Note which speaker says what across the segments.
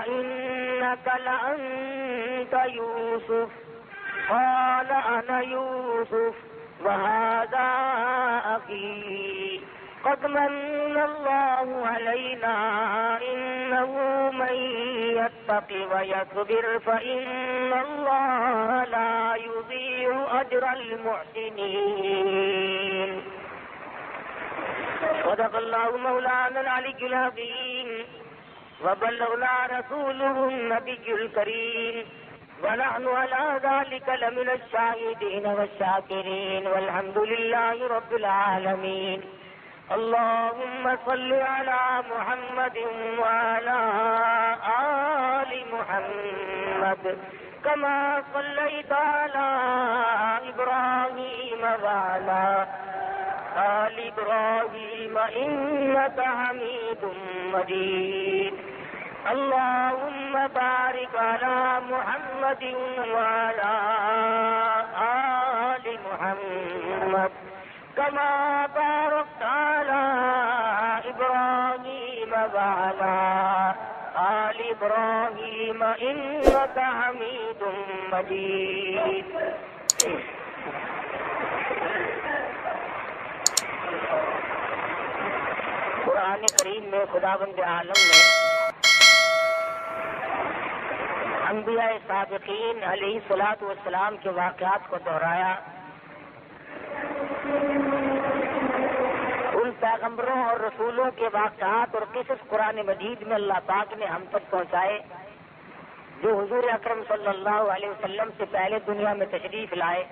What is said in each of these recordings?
Speaker 1: أئنك لأنت يوسف قال أنا يوسف وهذا أخي قد من الله علينا إنه من يتق ويصبر فإن الله لا يضيع أجر المحسنين صدق الله مولانا العلي العظيم وبلغنا رسوله النبي الكريم ونحن على ذلك لمن الشاهدين والشاكرين والحمد لله رب العالمين اللهم صل على محمد وعلى آل محمد كما صليت على إبراهيم وعلى آل إبراهيم إنك حميد مجيد اللهم بارك على محمد وعلى آل محمد كما باركت على إبراهيم وعلى آل إبراهيم إنك حميد مجيد قرآن کریم میں خداوند عالم نے انبیاء سابقین علیہ الصلوۃ والسلام کے واقعات کو دہرایا. ان پیغمبروں اور رسولوں کے واقعات اور قصص قرآن مجید میں اللہ پاک نے ہم تک پہنچائے جو حضور اکرم صلی اللہ علیہ وسلم سے پہلے دنیا میں تشریف لائے.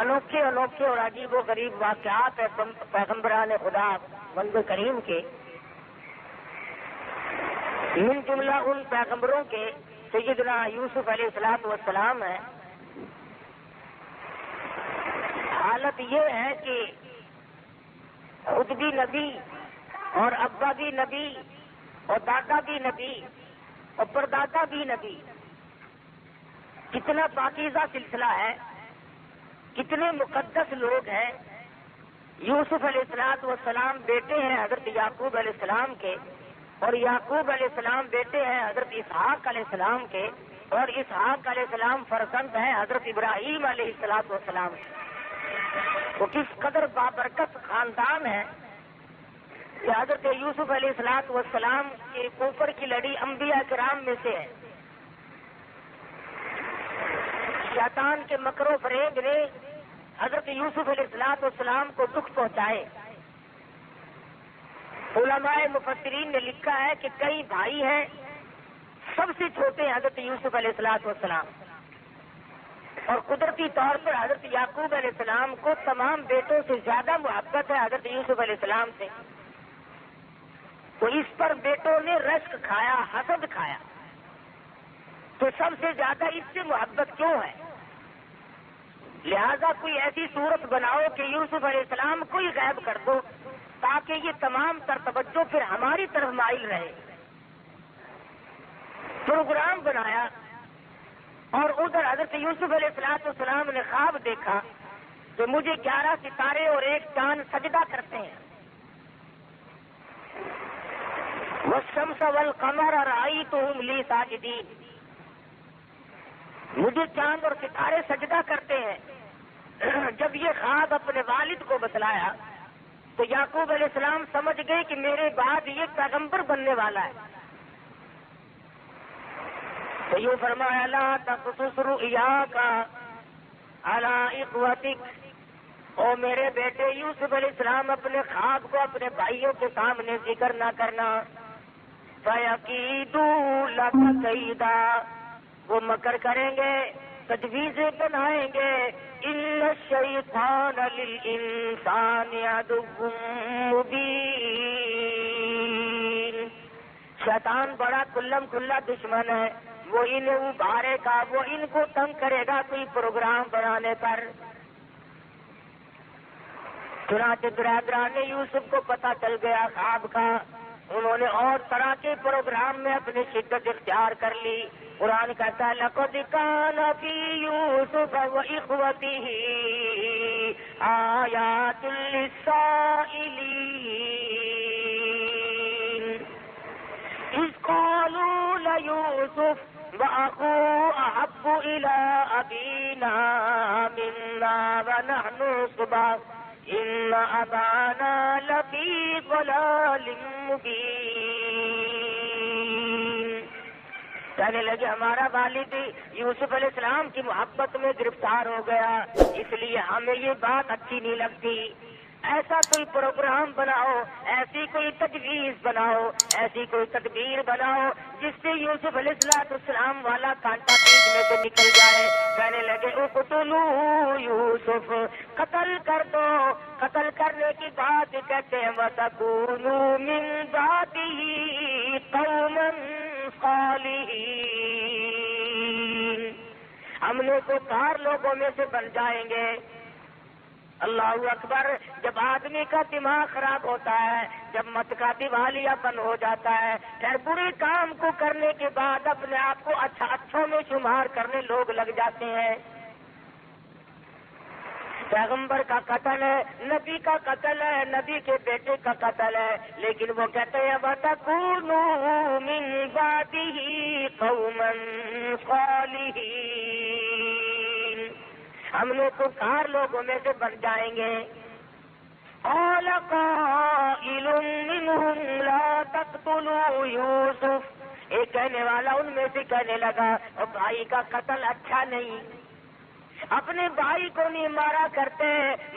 Speaker 1: انوکھے انوکھے اور عجیب و غریب واقعات ہیں پیغمبران خدا بندے کریم کے. من جملہ ان پیغمبروں کے سیدنا یوسف علیہ السلام ہیں. حالت یہ ہے کہ خود بھی نبی اور ابا بھی نبی اور دادا بھی نبی اور پردادا بھی نبی. کتنا پاکیزہ سلسلہ ہے, کتنے مقدس لوگ ہیں. یوسف علیہ السلام بیٹے ہیں حضرت یعقوب علیہ السلام کے, اور یعقوب علیہ السلام بیٹے ہیں حضرت اسحاق علیہ السلام کے, اور اسحاق علیہ السلام فرزند ہیں حضرت ابراہیم علیہ السلام کے. وہ کس قدر بابرکت خاندان ہے کہ حضرت یوسف علیہ السلام کے اوپر کی لڑی انبیاء کرام میں سے ہے. شیطان کے مکر و فریب نے حضرت یوسف علیہ السلام کو دکھ پہنچائے. علماء مفسرین نے لکھا ہے کہ کئی بھائی ہیں, سب سے چھوٹے حضرت یوسف علیہ السلام, اور قدرتی طور پر حضرت یعقوب علیہ السلام کو تمام بیٹوں سے زیادہ محبت ہے حضرت یوسف علیہ السلام سے. تو اس پر بیٹوں نے رشک کھایا, حسد کھایا. تو سب سے زیادہ اس سے محبت کیوں ہے؟ لہذا کوئی ایسی صورت بناؤ کہ یوسف علیہ السلام کو ہی غائب کر دو تاکہ یہ تمام تر توجہ پھر ہماری طرف مائل رہے. پروگرام بنایا اور ادھر حضرت یوسف علیہ السلام نے خواب دیکھا کہ مجھے 11 ستارے اور ایک چاند سجدہ کرتے ہیں. والشمس والقمر رأیتهم لی ساجدین, مجھے چاند اور ستارے سجدہ کرتے ہیں. جب یہ خواب اپنے والد کو بتلایا تو یعقوب علیہ السلام سمجھ گئے کہ میرے بعد یہ پیغمبر بننے والا ہے. تو یوں فرمایا لا تقصص رؤیاک علی اخوتک, او میرے بیٹے یوسف علیہ السلام اپنے خواب کو اپنے بھائیوں کے سامنے ذکر نہ کرنا. فَيَكِيدُوا لَكَ كَيْدًا, وہ مکر کریں گے, تجویزیں بنائیں گے. إِنَّ الشَّيْطَانَ لِلْإِنسَانِ عَدُوٌّ مُبِينٌ, شیطان بڑا کلم کھلا دشمن ہے. وہ انہیں ابھارے گا, وہ ان کو تنگ کرے گا کوئی پروگرام بنانے پر. چنانچہ برادران یوسف کو پتہ چل گیا خواب کا. انہوں نے اور طرح کے پروگرام میں اپنی شدت اختیار کر لی. قرآن کہتا ہے لَقَدْ كَانَ فِي يُوسُفَ وَإِخْوَتِهِ آيَاتٌ لِلسَّائِلِينَ, يوسف وأخوه أحب إلى أبينا منا ونحن عصبة إن أبانا لفي ضلال مبين. کہنے لگے ہمارا والد یوسف علیہ السلام کی محبت میں گرفتار ہو گیا، اس لیے ہمیں یہ بات اچھی نہیں لگتی. ایسا کوئی پروگرام بناؤ، ایسی کوئی تجویز بناؤ، ایسی کوئی تدبیر بناؤ جس سے یوسف علیہ السلام والا کانٹا بیچ میں سے نکل جائے. کہنے لگے اقتلوا یوسف، قتل کر دو. قتل کرنے کی بات کہتے ہیں وَتَكُونُوا مِن بَعْدِهِ قَوْمًا صَالِحِينَ، ہم لوگ تو کار لوگوں میں سے بن جائیں گے. اللہ اکبر. جب آدمی کا دماغ خراب ہوتا ہے، جب مت کا دیوالیہ بن ہو جاتا ہے، پھر برے کام کو کرنے کے بعد اپنے آپ کو اچھوں میں شمار کرنے لوگ لگ جاتے ہیں. پیغمبر کا قتل ہے، نبی کا قتل ہے، نبی کے بیٹے کا قتل ہے، لیکن وہ کہتے ہیں وَتَكُونُوا مِن بَعْدِهِ قَوْمًا صَالِحِينَ، ہم لوگ تو کار لوگوں میں سے بن جائیں گے. قَالَ قَائِلٌ مِّنْهُمْ لَا تَقْتُلُوا يُوسُف، ایک کہنے والا ان میں سے کہنے لگا بھائی کا قتل اچھا نہیں، اپنے بھائی کو نہیں مارا کرتے،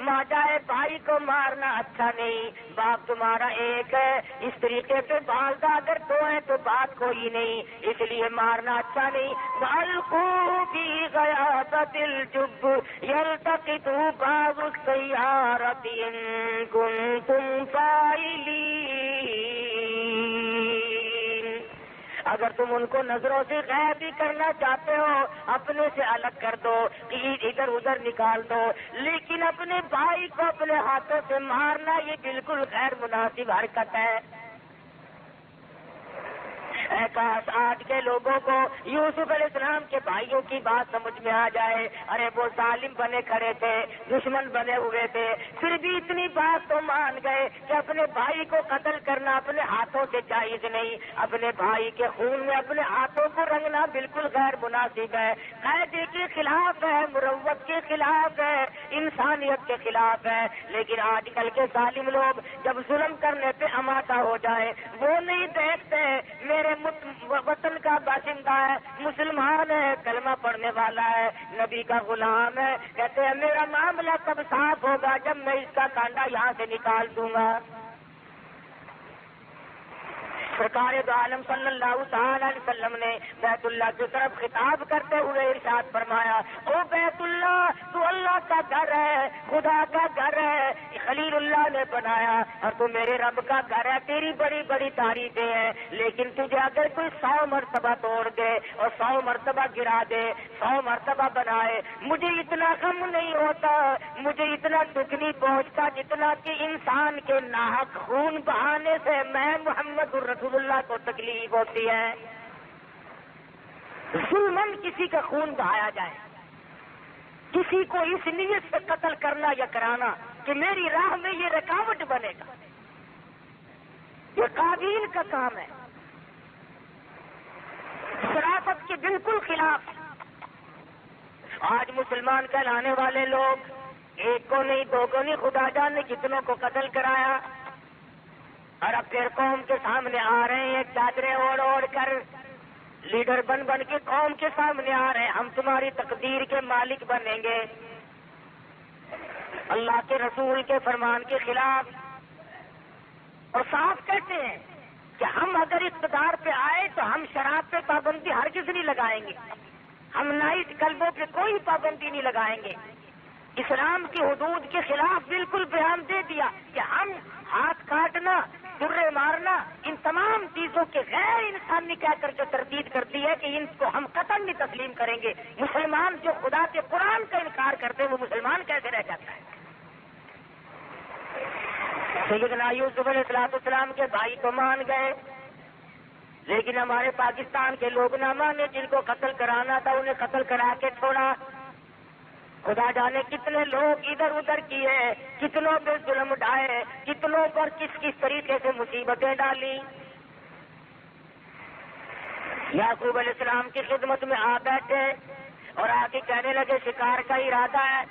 Speaker 1: ماجائے بھائی کو مارنا اچھا نہیں. باپ تمہارا ایک ہے، اس طریقے سے والدہ اگر دو ہیں تو بات کوئی نہیں، اس لیے مارنا اچھا نہیں. وَأَلْقُوا فِي غَيَابَتِ الْجُبِّ يَلْتَقِطْهُ بَعْضُ السَّيَّارَةِ إِن كُنتُمْ فَاعِلِينَ، اگر تم ان کو نظروں سے غائب بھی کرنا چاہتے ہو اپنے سے الگ کر دو، ادھر ادھر نکال دو، لیکن اپنے بھائی کو اپنے ہاتھوں سے مارنا یہ بالکل غیر مناسب حرکت ہے. کاش آج کے لوگوں کو یوسف علیہ السلام کے بھائیوں کی بات سمجھ میں آ جائے. ارے وہ ظالم بنے کھڑے تھے، دشمن بنے ہوئے تھے، پھر بھی اتنی بات تو مان گئے کہ اپنے بھائی کو قتل کرنا اپنے ہاتھوں سے جائز نہیں، اپنے بھائی کے خون میں اپنے ہاتھوں کو رنگنا بالکل غیر مناسب ہے، قاعدے کے خلاف ہے، مروت کے خلاف ہے، انسانیت کے خلاف ہے. لیکن آج کل کے ظالم لوگ جب ظلم کرنے پہ آمادہ ہو جائے وہ نہیں دیکھتے میرے وطن کا باشندہ ہے، مسلمان ہے، کلمہ پڑھنے والا ہے، نبی کا غلام ہے، کہتے ہیں میرا معاملہ تب صاف ہوگا جب میں اس کا کانٹا یہاں سے نکال دوں گا. سرکار دو عالم صلی اللہ تعالی علیہ وسلم نے بیت اللہ کی طرف خطاب کرتے ہوئے ارشاد فرمایا او بیت اللہ تو اللہ کا گھر ہے، خدا کا گھر ہے، خلیل اللہ نے بنایا اور تو میرے رب کا گھر ہے، تیری بڑی بڑی تعریفیں ہیں، لیکن تجھے اگر کوئی 100 مرتبہ توڑ دے اور 100 مرتبہ گرا دے، 100 مرتبہ بنائے، مجھے اتنا غم نہیں ہوتا، مجھے اتنا دکھ نہیں پہنچتا جتنا کہ انسان کے ناحق خون بہانے سے میں محمد رسول اللہ کو تکلیف ہوتی ہے. ظلمن کسی کا خون بہایا جائے، کسی کو اس نیت سے قتل کرنا یا کرانا کہ میری راہ میں یہ رکاوٹ بنے گا، یہ قابیل کا کام ہے، شرافت کے بالکل خلاف. آج مسلمان کہلانے والے لوگ ایک کو نہیں، دو کو نہیں، خدا جانے کتنوں کو قتل کرایا، اور اب پھر قوم کے سامنے آ رہے ہیں چادریں اوڑھ اوڑھ کر، لیڈر بن بن کے قوم کے سامنے آ رہے ہیں ہم تمہاری تقدیر کے مالک بنیں گے. اللہ کے رسول کے فرمان کے خلاف، اور صاف کہتے ہیں کہ ہم اگر اقتدار پہ آئے تو ہم شراب پہ پابندی ہرگز نہیں لگائیں گے، ہم نائٹ کلبوں پہ کوئی پابندی نہیں لگائیں گے. اسلام کی حدود کے خلاف بالکل بیان دے دیا کہ ہم ہاتھ کاٹنا، درے مارنا، ان تمام چیزوں کے غیر انسانی کہہ کر کے تردید کرتی ہے کہ ان کو ہم قطعاً نہیں تسلیم کریں گے. مسلمان جو خدا کے قرآن کا انکار کرتے ہیں وہ مسلمان کیسے رہ جاتا ہے؟ سیدنا یوسف علیہ السلام کے بھائی تو مان گئے، لیکن ہمارے پاکستان کے لوگ نہ مانے، جن کو قتل کرانا تھا انہیں قتل کرا کے چھوڑا. خدا جانے کتنے لوگ ادھر ادھر کیے، کتنوں پہ ظلم ڈھائے، کتنوں پر کس کس طریقے سے مصیبتیں ڈالی. یعقوب علیہ السلام کی خدمت میں آ بیٹھے اور آ کے کہنے لگے شکار کا ارادہ ہے.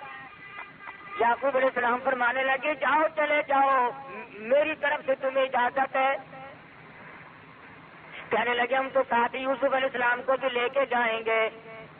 Speaker 1: یعقوب علیہ السلام فرمانے لگے جاؤ چلے جاؤ, میری طرف سے تمہیں اجازت ہے. کہنے لگے ہم تو ساتھ ہی یوسف علیہ السلام کو بھی لے کے جائیں گے.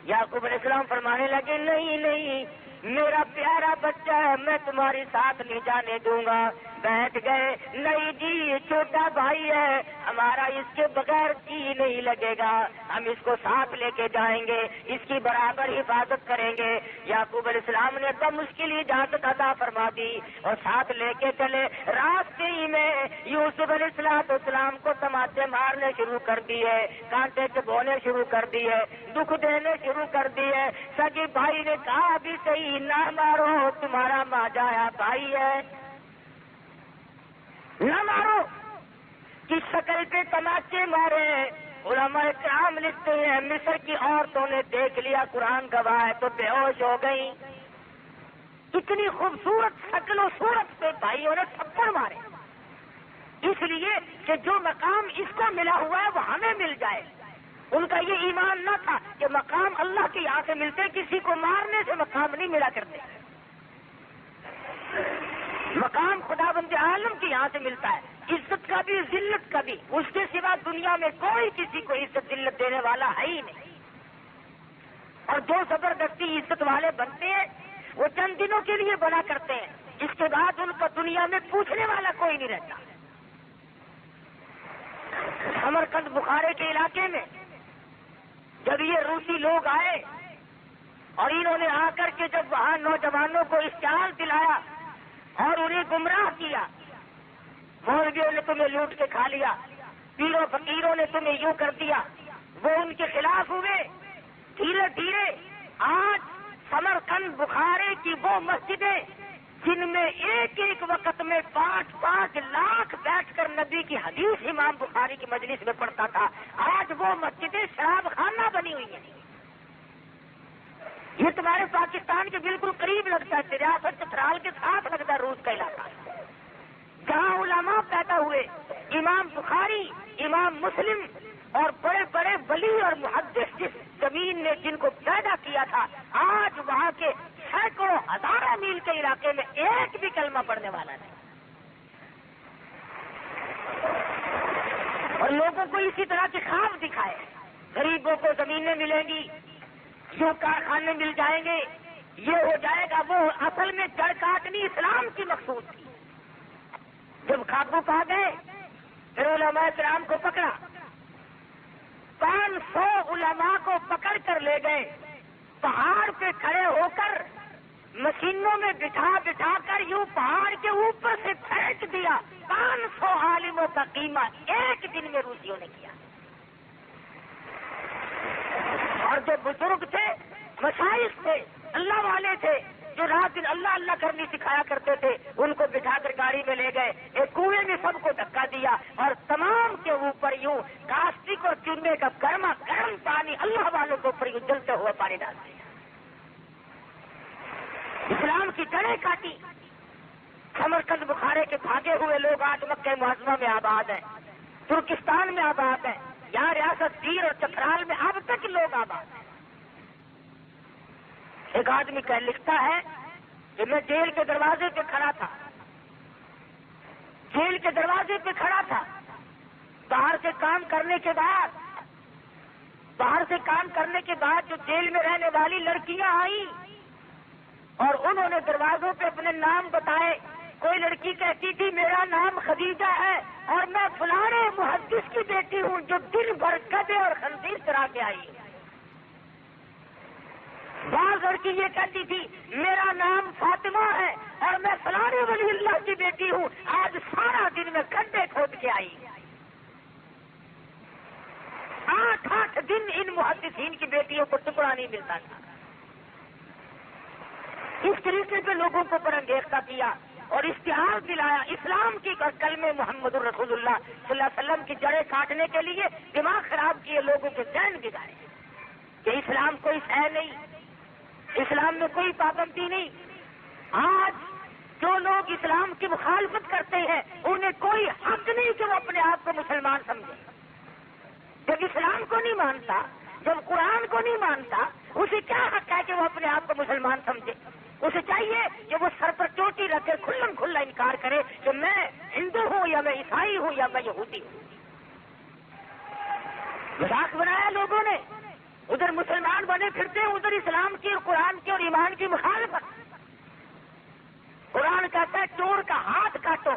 Speaker 1: یعقوب علیہ السلام فرمانے لگے نہیں نہیں, میرا پیارا بچہ ہے, میں تمہاری ساتھ نہیں جانے دوں گا. بیٹھ گئے. نہیں جی یہ چھوٹا بھائی ہے ہمارا, اس کے بغیر جی نہیں لگے گا, ہم اس کو ساتھ لے کے جائیں گے, اس کی برابر حفاظت کریں گے. یعقوب علیہ السلام نے تو مشکل اجازت عطا فرما دی اور ساتھ لے کے چلے. راستے ہی میں یوسف علیہ السلام کو تماچے مارنے شروع کر دیے, کانٹے چبونے شروع کر دیے, دکھ دینے شروع کر دیے. سگی بھائی نے کہا بھی صحیح نہ مارو, تمہارا ماجایا بھائی ہے, نہ مارو. کی شکل پہ تماچے مارے. علماء کرام لکھتے ہیں مصر کی عورتوں نے دیکھ لیا, قرآن گواہ ہے, تو بے ہوش ہو گئی. اتنی خوبصورت شکل و صورت پہ بھائیوں نے تھپڑ مارے, اس لیے کہ جو مقام اس کو ملا ہوا ہے وہ ہمیں مل جائے. ان کا یہ ایمان نہ تھا کہ مقام اللہ کے یہاں سے ملتے, کسی کو مارنے سے مقام نہیں ملا کرتے. مقام خداوند عالم کے یہاں سے ملتا ہے, عزت کا بھی ذلت کا بھی. اس کے سوا دنیا میں کوئی کسی کو عزت ذلت دینے والا ہے ہی نہیں. اور جو زبردستی عزت والے بنتے ہیں وہ چند دنوں کے لیے بنا کرتے ہیں, اس کے بعد ان کو دنیا میں پوچھنے والا کوئی نہیں رہتا. سمرقند بخارے کے علاقے میں جب یہ روسی لوگ آئے اور انہوں نے آ کر کے جب وہاں نوجوانوں کو اشتعال دلایا اور انہیں گمراہ کیا, مولویوں نے تمہیں لوٹ کے کھا لیا, پیروں فقیروں نے تمہیں یوں کر دیا, وہ ان کے خلاف ہوئے. دھیرے دھیرے آج سمرقند بخارے کی وہ مسجدیں جن میں ایک ایک وقت میں 5-5 لاکھ بیٹھ کر نبی کی حدیث امام بخاری کی مجلس میں پڑھتا تھا, آج وہ مسجدیں شراب خانہ بنی ہوئی ہیں. یہ تمہارے پاکستان کے بالکل قریب لگتا ہے, ریاست چترال کے ساتھ لگتا ہے روس کا علاقہ, جہاں علماء پیدا ہوئے, امام بخاری, امام مسلم اور بڑے بڑے ولی اور محدث جس زمین نے جن کو پیدا کیا تھا, آج وہاں کے سینکڑوں ہزاروں میل کے علاقے میں ایک بھی کلمہ پڑھنے والا نہیں. اور لوگوں کو اسی طرح کے خواب دکھائے, غریبوں کو زمینیں ملیں گی, یوں کارخانے مل جائیں گے, یہ ہو جائے گا. وہ اصل میں جڑ کاٹنی اسلام کی مقصود تھی. جب قابو پا گئے پھر علماء کرام کو پکڑا, 500 علماء کو پکڑ کر لے گئے, پہاڑ پہ کھڑے ہو کر مشینوں میں بٹھا بٹھا کر یوں پہاڑ کے اوپر سے پھینک دیا. 500 عالموں کا قیمہ ایک دن میں روسیوں نے کیا. اور جو بزرگ تھے, مشائخ تھے, اللہ والے تھے, جو رات دن اللہ اللہ کرنی سکھایا کرتے تھے, ان کو بٹھا کر گاڑی میں لے گئے, ایک کنویں میں سب کو دھکا دیا اور تمام کے اوپر یوں کاسٹک اور چونے کا گرما گرم پانی اللہ والوں کے اوپر یوں جلتے ہوئے پانی ڈال دیا. اسلام کی جڑیں کاٹی. سمرقند بخارے کے بھاگے ہوئے لوگ آج مکہ معظمہ میں آباد ہیں, ترکستان میں آباد ہیں, یہاں ریاست گیر اور چترال میں اب تک لوگ آباد ہیں. ایک آدمی لکھتا ہے کہ میں جیل کے دروازے پہ کھڑا تھا, جیل کے دروازے پہ کھڑا تھا, باہر سے کام کرنے کے بعد جو جیل میں رہنے والی لڑکیاں آئیں اور انہوں نے دروازوں پہ اپنے نام بتائے. کوئی لڑکی کہتی تھی میرا نام خدیجہ ہے اور میں فلانے محدث کی بیٹی ہوں جو دن بھر گدھے اور خنزیر چرا کے آئی. بعض لڑکی یہ کہتی تھی میرا نام فاطمہ ہے اور میں فلانے ولی اللہ کی بیٹی ہوں, آج سارا دن میں گڈھے کھود کے آئی. 8 دن ان محدثین کی بیٹیوں کو ٹکڑا نہیں ملتا تھا. اس طریقے سے لوگوں کو برانگیختہ کیا اور اشتہار دلایا. اسلام کی کلمے محمد الرسول اللہ صلی اللہ علیہ وسلم کی جڑیں کاٹنے کے لیے دماغ خراب کیے, لوگوں کے ذہن بگاڑے کہ اسلام کوئی شے نہیں, اسلام میں کوئی پابندی نہیں. آج جو لوگ اسلام کی مخالفت کرتے ہیں انہیں کوئی حق نہیں کہ وہ اپنے آپ کو مسلمان سمجھیں. جب اسلام کو نہیں مانتا، جب قرآن کو نہیں مانتا، اسے کیا حق ہے کہ وہ اپنے آپ کو مسلمان سمجھے؟ اسے چاہیے کہ وہ سر پر چوٹی رکھ کر کھلم کھلا انکار کرے کہ میں ہندو ہوں یا میں عیسائی ہوں یا میں یہودی ہوں۔ مذاق بنایا لوگوں نے، ادھر مسلمان بنے پھرتے ہیں، ادھر اسلام کی اور قرآن کی اور ایمان کی مخالفت۔ قرآن کہتا ہے چور کا ہاتھ کاٹو،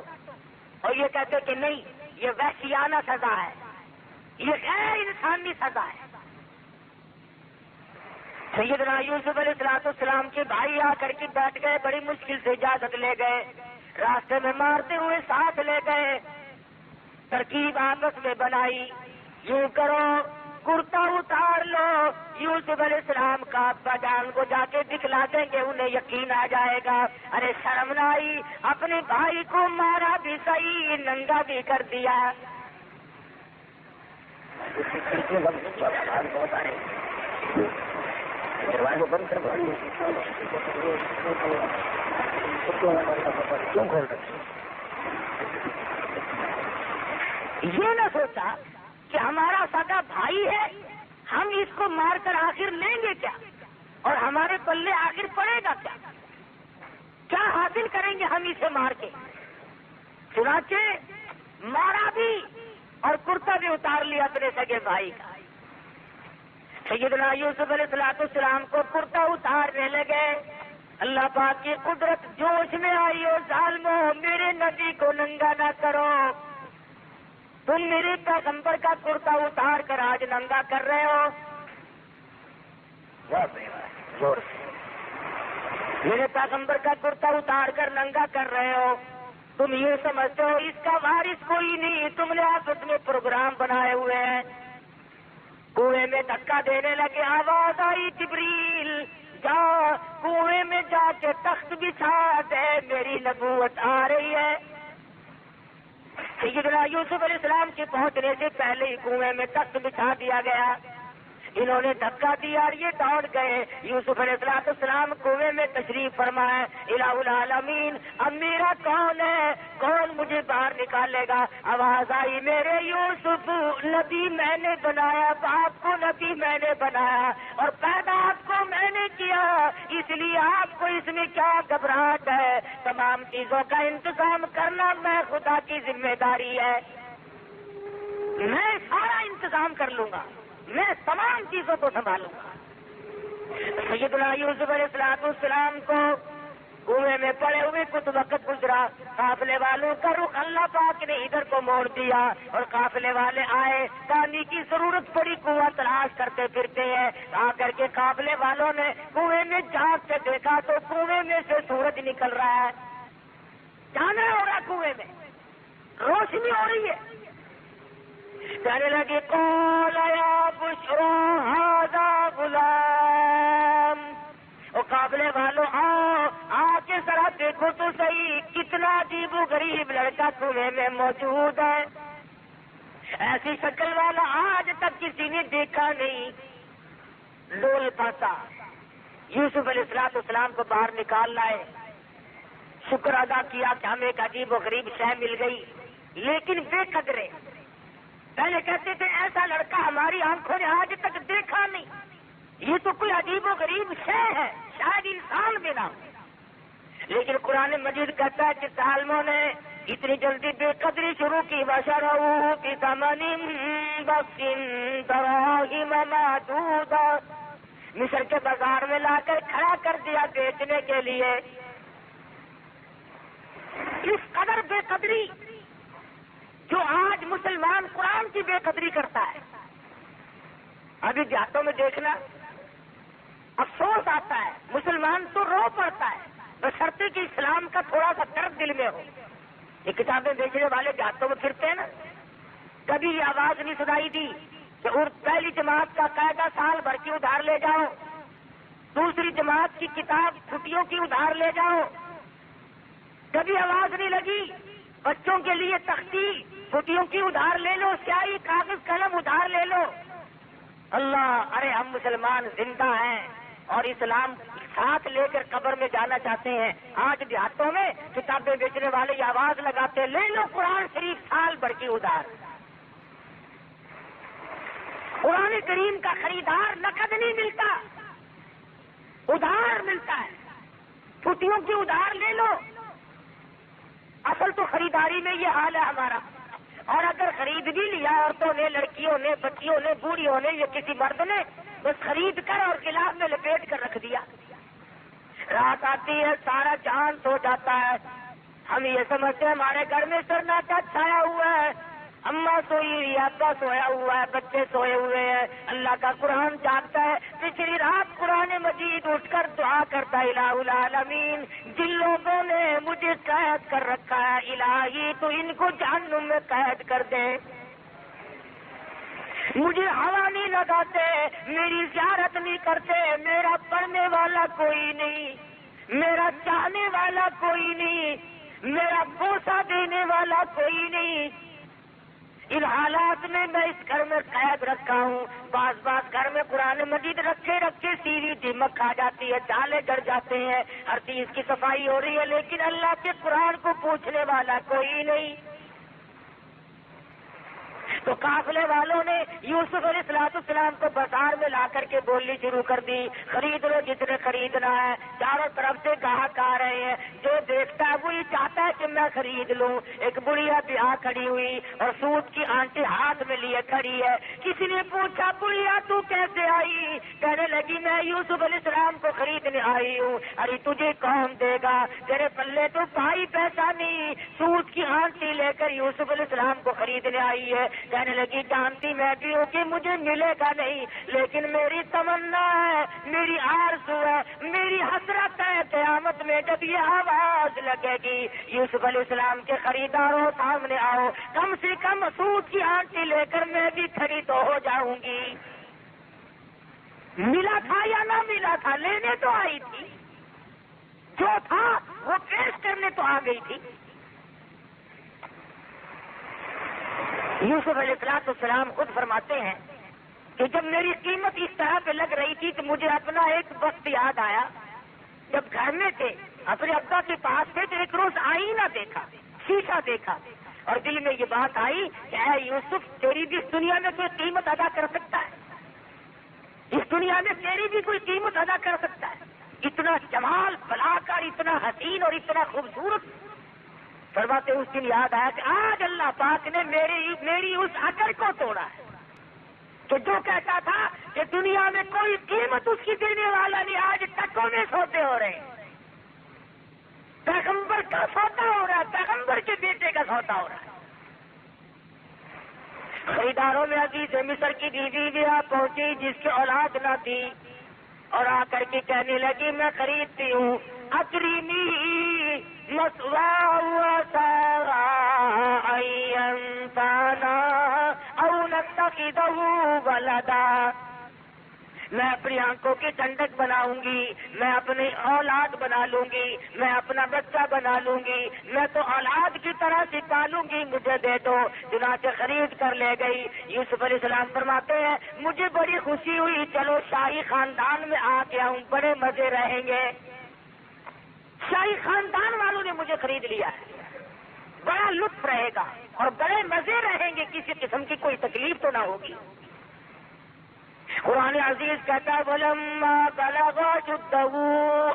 Speaker 1: اور یہ کہتے کہ نہیں، یہ وحشیانہ سزا ہے، یہ غیر انسانی سزا ہے۔ سیدنا یوسف علیہ السلام کے بھائی آ کر کے بیٹھ گئے، بڑی مشکل سے اجازت لے گئے، راستے میں مارتے ہوئے ساتھ لے گئے، ترکیب آپس میں بنائی، یوں کرو کرتا اتار لو، یوسف علیہ السلام کا ابا جان کو جا کے دکھلا دیں گے، انہیں یقین آ جائے گا۔ ارے شرم نہ آئی، اپنے بھائی کو مارا بھی صحیح، ننگا بھی کر دیا۔ یہ نہ سوچا کہ ہمارا سگا بھائی ہے، ہم اس کو مار کر آخر لیں گے کیا، اور ہمارے پلے آخر پڑے گا کیا، کیا حاصل کریں گے ہم اسے مار کے؟ چنانچہ مارا بھی اور کرتا بھی اتار لیا اپنے سگے بھائی کا۔ سیدنا یوسف علیہ السلام کو کرتا اتارنے لگے، اللہ پاک کی قدرت جوش میں آئی، اور ظالمو میرے نبی کو ننگا نہ کرو، تم میرے پیغمبر کا کرتا اتار کر آج ننگا کر رہے ہو۔ زور سے میرے پیغمبر کا کرتا اتار کر ننگا کر رہے ہو، تم یہ سمجھتے ہو اس کا وارث کوئی نہیں، تم نے آپس میں پروگرام بنائے ہوئے ہیں۔ کنویں میں دھکا دینے لگے، آواز آئی جبریل جا کنویں میں جا کے تخت بچھا دے، میری نبوت آ رہی ہے۔ سیدنا یوسف علیہ السلام کے پہنچنے سے پہلے ہی کنویں میں تخت بچھا دیا گیا، انہوں نے دھکا دیا اور یہ دوڑ گئے۔ یوسف علیہ السلام کنویں میں تشریف فرمائے، الہ العالمین اب میرا کون ہے، کون مجھے باہر نکالے گا؟ آواز آئی، میرے یوسف نبی میں نے بنایا، باپ کو نبی میں نے بنایا اور پیدا آپ کو میں نے کیا، اس لیے آپ کو اس میں کیا گھبراہٹ ہے؟ تمام چیزوں کا انتظام کرنا میں خدا کی ذمہ داری ہے، میں سارا انتظام کر لوں گا، میں تمام چیزوں کو سنبھالوں گا۔ سیدنا یوسف علیہ السلام کو کنویں میں پڑے ہوئے کچھ وقت گزرا، قافلے والوں کا رخ اللہ پاک نے ادھر کو موڑ دیا اور قافلے والے آئے، پانی کی ضرورت پڑی، کنواں تلاش کرتے پھرتے ہیں، آ کر کے قافلے والوں نے کنویں میں جھانک سے دیکھا تو کنویں میں سے سورج نکل رہا ہے، جانا ہو رہا کنویں میں، روشنی ہو رہی ہے۔ کہنے لگے قال یا بشرا ھذا غلام، او قافلے والوں آ کے ذرا دیکھو تو صحیح، کتنا عجیب و غریب لڑکا کنویں میں موجود ہے، ایسی شکل والا آج تک کسی نے دیکھا نہیں۔ لول پھنسا، یوسف علیہ السلام کو باہر نکال لائے، شکر ادا کیا کہ ہمیں ایک عجیب و غریب شے مل گئی، لیکن بے قدرے پہلے کہتے تھے ایسا لڑکا ہماری آنکھوں نے آج تک دیکھا نہیں، یہ تو کوئی عجیب و غریب شے ہے، شاید انسان بھی نہ ہو۔ لیکن قرآن مجید کہتا ہے کہ ظالموں نے اتنی جلدی بے قدری شروع کی، وَشَرَوْهُ بِثَمَنٍ بَخْسٍ دَرَاهِمَ مَعْدُودَةٍ، مصر کے بازار میں لا کر کھڑا کر دیا بیچنے کے لیے۔ اس قدر بے قدری جو آج مسلمان قرآن کی بے قدری کرتا ہے، ابھی دیہاتوں میں دیکھنا افسوس آتا ہے، مسلمان تو رو پڑتا ہے بشرطے کہ اسلام کا تھوڑا سا درد دل میں ہو۔ یہ کتابیں بیچنے والے دیہاتوں میں پھرتے ہیں نا، کبھی یہ آواز نہیں سنائی دی کہ پہلی جماعت کا قاعدہ سال بھر کی ادھار لے جاؤ، دوسری جماعت کی کتاب چھٹیوں کی ادھار لے جاؤ، کبھی آواز نہیں لگی بچوں کے لیے تختی چھٹیوں کی ادھار لے لو، سیاہی کاغذ قلم ادھار لے لو۔ اللہ، ارے ہم مسلمان زندہ ہیں اور اسلام ساتھ لے کر قبر میں جانا چاہتے ہیں، آج دیہاتوں میں کتابیں بیچنے والے یہ آواز لگاتے لے لو قرآن شریف سال بھر کی ادھار۔ قرآن کریم کا خریدار نقد نہیں ملتا، ادھار ملتا ہے، چھٹیوں کی ادھار لے لو۔ اصل تو خریداری میں یہ حال ہے ہمارا، اور اگر خرید بھی لیا عورتوں نے، لڑکیوں نے، بچیوں نے، بوڑھیوں نے، یا کسی مرد نے، بس خرید کر اور گلاس میں لپیٹ کر رکھ دیا۔ رات آتی ہے، سارا جہان سو جاتا ہے، ہم یہ سمجھتے ہیں ہمارے گھر میں سناٹا چھایا ہوا ہے، اماں سوئی ہوئی ہے، ابا سویا ہوا ہے، بچے سوئے ہوئے ہیں، اللہ کا قرآن جاگتا ہے۔ پچھلی رات قرآن مجید اٹھ کر دعا کرتا ہے، الہ العالمین جن لوگوں نے مجھے قید کر رکھا ہے الہی تو ان کو جہنم میں قید کر دے، مجھے ہوا نہیں لگاتے، میری زیارت نہیں کرتے، میرا پڑھنے والا کوئی نہیں، میرا چاہنے والا کوئی نہیں، میرا بوسہ دینے والا کوئی نہیں، ان حالات میں میں اس گھر میں قید رکھا ہوں۔ بعض گھر میں قرآن مجید رکھے سیوی دیمک کھا جاتی ہے، جالے گڑ جاتے ہیں، ہر چیز کی صفائی ہو رہی ہے، لیکن اللہ کے قرآن کو پوچھنے والا کوئی نہیں۔ تو قافلے والوں نے یوسف علیہ السلام کو بازار میں لا کر کے بولنی شروع کر دی، خرید لو جتنے خریدنا ہے۔ چاروں طرف سے گاہک آ رہے ہیں، جو دیکھتا ہے وہی چاہتا ہے کہ میں خرید لوں۔ ایک بڑھیا بھی کھڑی ہوئی اور سوٹ کی آنٹی ہاتھ میں لیے کھڑی ہے۔ کسی نے پوچھا بڑھیا تو کیسے آئی؟ کہنے لگی میں یوسف علیہ السلام کو خریدنے آئی ہوں۔ ارے تجھے کون دے گا، تیرے پلے تو بھائی پیسہ نہیں، سوٹ کی آنٹی لے کر یوسف علیہ السلام کو خریدنے آئی ہے۔ کہنے لگی جانتی میں بھی ہوں کہ مجھے ملے گا نہیں، لیکن میری تمنا ہے، میری آرزو ہے، میری حسرت ہے، قیامت میں جب یہ آواز لگے گی یوسف علیہ السلام کے خریداروں سامنے آؤ، کم سے کم سوٹ کی آنٹی لے کر میں بھی کھڑی تو ہو جاؤں گی۔ ملا تھا یا نہ ملا تھا، لینے تو آئی تھی، جو تھا وہ پیش کرنے تو آ گئی تھی۔ یوسف علیہ السلام خود فرماتے ہیں کہ جب میری قیمت اس طرح پہ لگ رہی تھی تو مجھے اپنا ایک وقت یاد آیا، جب گھر میں تھے اپنے ابا کے پاس تھے تو ایک روز آئینہ دیکھا، شیشہ دیکھا، اور دل میں یہ بات آئی کہ اے یوسف تیری بھی اس دنیا میں کوئی قیمت ادا کر سکتا ہے، اس دنیا میں تیری بھی کوئی قیمت ادا کر سکتا ہے، اتنا جمال بلا کر، اتنا حسین اور اتنا خوبصورت۔ فرماتے اس دن یاد آیا کہ آج اللہ پاک نے میری اس عقل کو توڑا ہے کہ جو کہتا تھا کہ دنیا میں کوئی قیمت اس کی دینے والا نہیں، آج ٹکوں میں سوتے ہو رہے ہیں، پیغمبر کا سودا ہو رہا ہے، پیغمبر کے بیٹے کا سودا ہو رہا ہے۔ خریداروں میں عزیز مصر کی بیوی بھی آ پہنچی جس کی اولاد نہ تھی، اور آ کر کے کہنے لگی میں خریدتی ہوں، اکریمی مسوا وسارا اینسانا او نتخذہ ولدا، میں اپنی آنکھوں کی ٹھنڈک بناؤں گی، میں اپنی اولاد بنا لوں گی، میں اپنا بچہ بنا لوں گی، میں تو اولاد کی طرح سے پالوں گی، مجھے دے دو۔ چنانچہ خرید کر لے گئی۔ یوسف علیہ السلام فرماتے ہیں مجھے بڑی خوشی ہوئی، چلو شاہی خاندان میں آ کے آؤں، بڑے مزے رہیں گے، شاہی خاندان والوں نے مجھے خرید لیا ہے، بڑا لطف رہے گا اور بڑے مزے رہیں گے، کسی قسم کی کوئی تکلیف تو نہ ہوگی۔ قرآن عزیز کہتا ہے وَلَمَّا بَلَغَ أَشُدَّهُ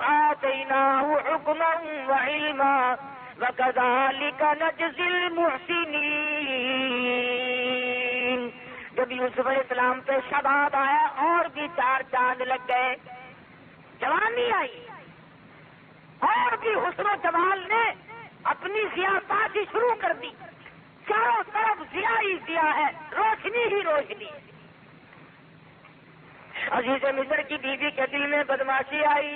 Speaker 1: آتَيْنَاهُ حُكْمًا وَعِلْمًا وَكَذَلِكَ نَجْزِي الْمُحْسِنِينَ۔ جب یوسف علیہ السلام پہ شباب آیا اور بھی 4 چاند لگ گئے، جوانی آئی اور بھی حسن و جمال نے اپنی ضیاء بازی شروع کر دی، چاروں طرف ضیاء ہی ضیاء ہے، روشنی ہی روشنی۔ عزیز مصر کی بیوی کے دل میں بدماشی آئی،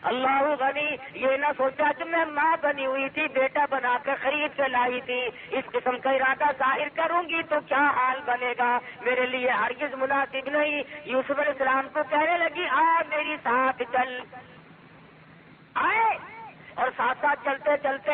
Speaker 1: اللہ غنی، یہ نہ سوچا کہ میں ماں بنی ہوئی تھی، بیٹا بنا کر خرید کے لائی تھی، اس قسم کا ارادہ ظاہر کروں گی تو کیا حال بنے گا، میرے لیے ہرگز مناسب نہیں۔ یوسف علیہ السلام کو کہنے لگی آ میری ساتھ چل، آئے، اور ساتھ ساتھ چلتے چلتے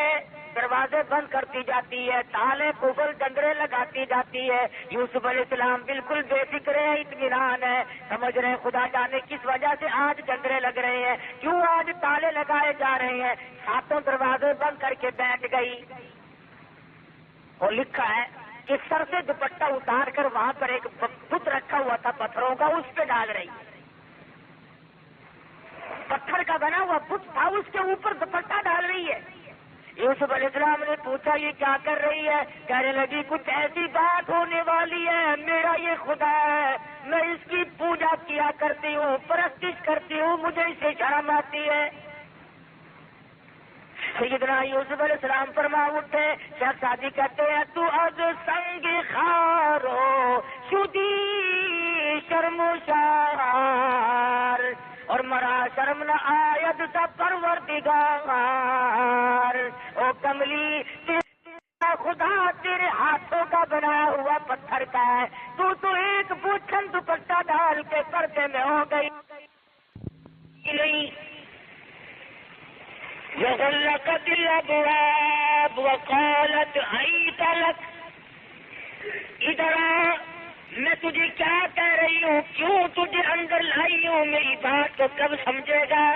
Speaker 1: دروازے بند کرتی جاتی ہے، تالے قفل ڈنڈرے لگاتی جاتی ہے۔ یوسف علیہ السلام بالکل بے فکر ہے، اطمینان ہے، سمجھ رہے ہیں خدا جانے کس وجہ سے آج ڈنڈرے لگ رہے ہیں، کیوں آج تالے لگائے جا رہے ہیں، ساتوں دروازے بند کر کے بیٹھ گئی۔ اور لکھا ہے کہ سر سے دوپٹہ اتار کر وہاں پر ایک بت رکھا ہوا تھا پتھروں کا، اس پہ ڈال رہی ہے. پتھر کا بنا ہوا بت تھا، اس کے اوپر دوپٹہ ڈال رہی ہے. یوسف علیہ السلام نے پوچھا یہ کیا کر رہی ہے؟ کہنے لگی کچھ ایسی بات ہونے والی ہے، میرا یہ خدا ہے، میں اس کی پوجا کیا کرتی ہوں، پرستش کرتی ہوں، مجھے اس سے شرم آتی ہے. سیدنا یوسف علیہ السلام فرما اٹھے. شیخ سعدی کہتے ہیں تو از سنگ خارو شدی شرم و شار اور مرا شرم نہ آید سا پروردگار. او کملی تیرا خدا تیرے ہاتھوں کا بنا ہوا پتھر کا ہے، تو ایک بوچھن دوپٹہ ڈال کے پردے میں ہو گئی نہیں. وغلقت الابواب وقالت حیت لک. ادھر آ، میں تجھے کیا کہہ رہی ہوں، کیوں تجھے اندر لائی ہوں، میری بات کو کب سمجھے گا؟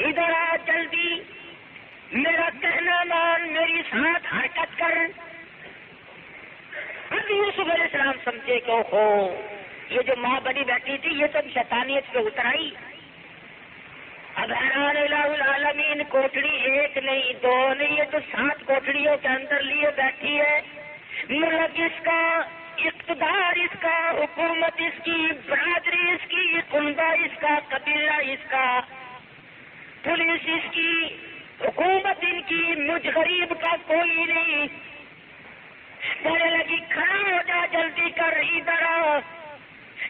Speaker 1: ادھر آ جلدی، میرا کہنا مان، میری ساتھ حرکت کر. اب یوسف علیہ السلام سمجھے کہ ہو یہ جو ماں بنی بیٹھی تھی یہ سب شیطانیت پہ اتر آئی. اب حیران الہ العالمین، کوٹڑی ایک نہیں دو نہیں، یہ تو 7 کوٹڑیوں کے اندر لیے بیٹھی ہے. ملک اس کا، اقتدار اس کا، حکومت اس کی، برادری اس کی، کنبہ اس کا، قبیلہ اس کا، پولیس اس کی، حکومت ان کی، مجھ غریب کا کوئی نہیں. کہنے لگی کھڑا ہو جا، جلدی کر، ادھر آ.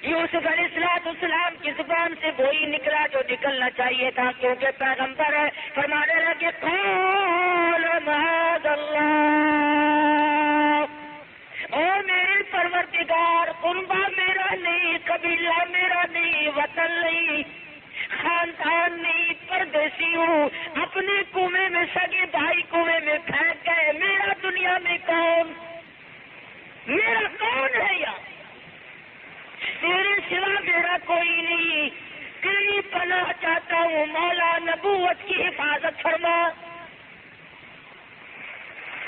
Speaker 1: یوسف علیہ السلام کی زبان سے وہی نکلا جو نکلنا چاہیے تھا، کیونکہ پیغمبر ہے. فرمانے لگے قال معاذ اللہ، اور میرے پروردگار، کنبہ میرا نہیں، قبیلہ میرا نہیں، وطن نہیں، خاندان نہیں، پردیسی ہوں، اپنے کنویں میں سگے بھائی کنویں میں پھینک گئے، میرا دنیا میں کون، میرا کون ہے یہاں؟ تیرے سوا میرا کوئی نہیں. تیری پناہ چاہتا ہوں مولا، نبوت کی حفاظت فرما.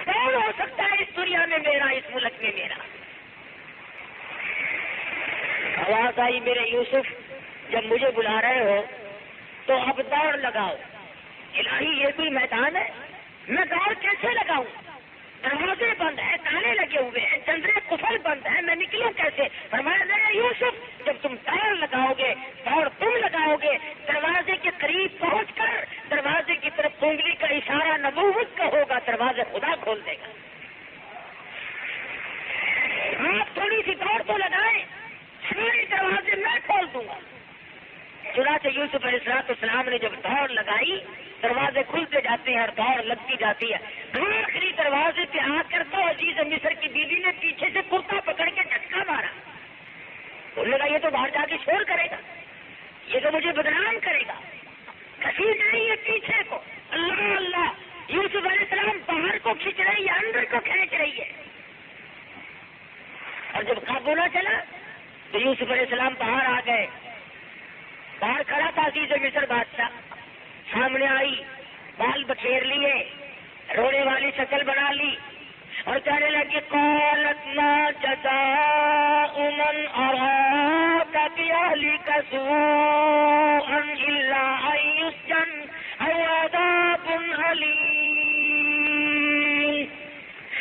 Speaker 1: کون ہو سکتا ہے اس دنیا میں میرا، اس ملک میں میرا؟ آواز آئی میرے یوسف جب مجھے بلا رہے ہو تو اب دوڑ لگاؤ. الہی یہ کوئی میدان ہے، میں دوڑ کیسے لگاؤں؟ دروازے بند ہیں، تالے لگے ہوئے ہیں، جنگلے کفل بند ہیں، میں نکلوں کیسے؟ فرمایا میرے یوسف جب تم دوڑ لگاؤ گے، دوڑ تم لگاؤ گے، دروازے کے قریب پہنچ کر دروازے کی طرف انگلی کا اشارہ نبوت کا ہوگا، دروازے خدا کھول دے گا. آپ تھوڑی سی دوڑ تو لگائیں، سارے دروازے میں کھول دوں گا. چنانچہ یوسف علیہ السلام نے جب دوڑ لگائی، دروازے کھلتے جاتے ہیں اور دوڑ لگتی جاتی ہے. آخری دروازے پہ آ کر تو عزیز مصر کی بیوی نے پیچھے سے کرتا پکڑ کے جھٹکا مارا. بولنے لگا یہ تو باہر جا کے شور کرے گا، یہ تو مجھے بدنام کرے گا. گھسیٹ رہی ہے پیچھے کو. اللہ اللہ، یوسف علیہ السلام باہر کو کھینچ رہی ہے، اندر کو کھینچ رہی ہے. اور جب قابو نہ چلا تو یوسف علیہ السلام باہر آ گئے. باہر کھڑا تھا عزیز مصر بادشاہ، سامنے آئی، بال بکھیر لیے، رونے والی شکل بنا لی اور کہنے لگی قالت ما جزاء من اراد باهلك سوءا الا ان يسجن او عذاب الیم.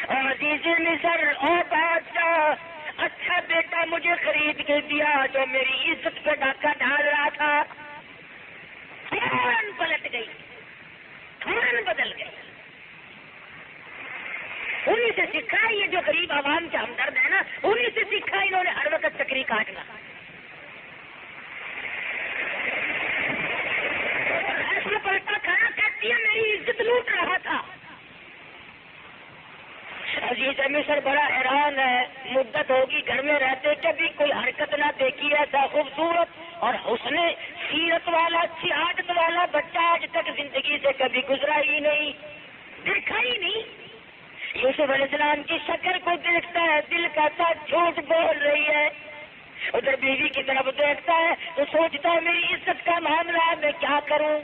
Speaker 1: اور عزیز مصر، او بادشاہ، اچھا بیٹا مجھے خرید کے دیا جو میری عزت پہ ڈاکہ ڈال رہا تھا، فوراً پلٹ گئی، فوراً بدل گئی. انہیں سے سیکھا یہ جو غریب عوام کے ہمدرد ہے نا، انہیں سے سیکھا انہوں نے ہر وقت چکری کاٹنا. ایسا پلٹا کھڑا کہتی ہے میری عزت لوٹ رہا تھا. عزیز مصر بڑا حیران ہے، مدت ہوگی گھر میں رہتے کبھی کوئی حرکت نہ دیکھی ایسا خوبصورت اور حسن سیرت والا، اچھی عادت والا بچہ آج تک زندگی سے کبھی گزرا ہی نہیں، دیکھا ہی نہیں. یوسف علیہ السلام کی شکل کو دیکھتا ہے، دل کا ساتھ جھوٹ بول رہی ہے. ادھر بیوی کی طرف دیکھتا ہے تو سوچتا ہے میری عزت کا معاملہ ہے، میں کیا کروں.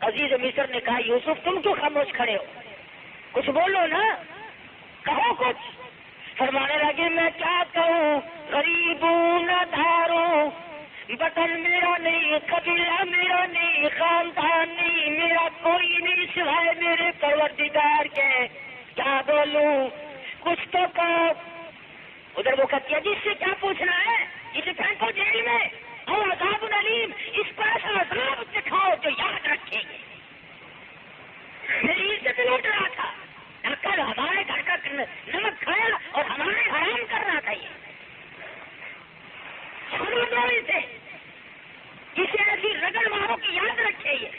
Speaker 1: عزیز مصر نے کہا یوسف تم کیوں خاموش کھڑے ہو، کچھ بولو نا. کہو کچھ. فرمانے لگے میں کیا کہوں, غریب ہوں نہ دھار ہوں, وطن میرا نہیں, قبیلہ میرا نہیں, خاندان نہیں, میرا کوئی نہیں سوائے میرے پروردگار کے. کیا بولوں, کچھ تو کہو. ادھر وہ کہتی ہے جی اس سے کیا پوچھنا ہے, اسے پھینکو جیل میں اور عذاب علیم, اس پر ایسا عذاب دکھاؤ جو یاد رکھیں گے. میری عزت لوٹ رہا تھا, کل ہمارے گھر کا نمک کھایا اور ہمارے حرام کر رہا تھا. یہ سنو دو اسے, اسے ایسی رگڑ مارو کی یاد رکھے. یہ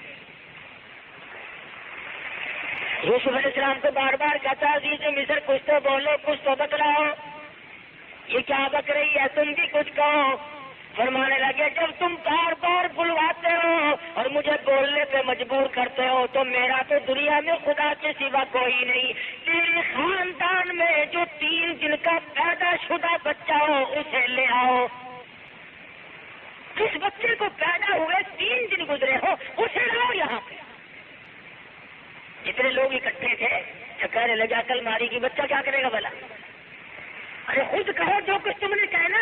Speaker 1: یوسف علیہ السلام کو بار بار کہتا عزیز مصر کچھ تو بولو, کچھ تو بتلاؤ, یہ کیا بک رہی ہے, تم بھی کچھ کہو. فرمانے لگے جب تم بار بار بلواتے ہو اور مجھے بولنے پہ مجبور کرتے ہو تو میرا تو دنیا میں خدا کے سوا کوئی نہیں. تیرے خاندان میں جو 3 دن کا پیدا شدہ بچہ ہو اسے لے آؤ. جس بچے کو پیدا ہوئے 3 دن گزرے ہو اسے لاؤ یہاں پہ. جتنے لوگ اکٹھے تھے کہنے لگا کل ماری کی بچہ کیا کرے گا بھلا. ارے خود کہو جو کچھ تم نے کہنا,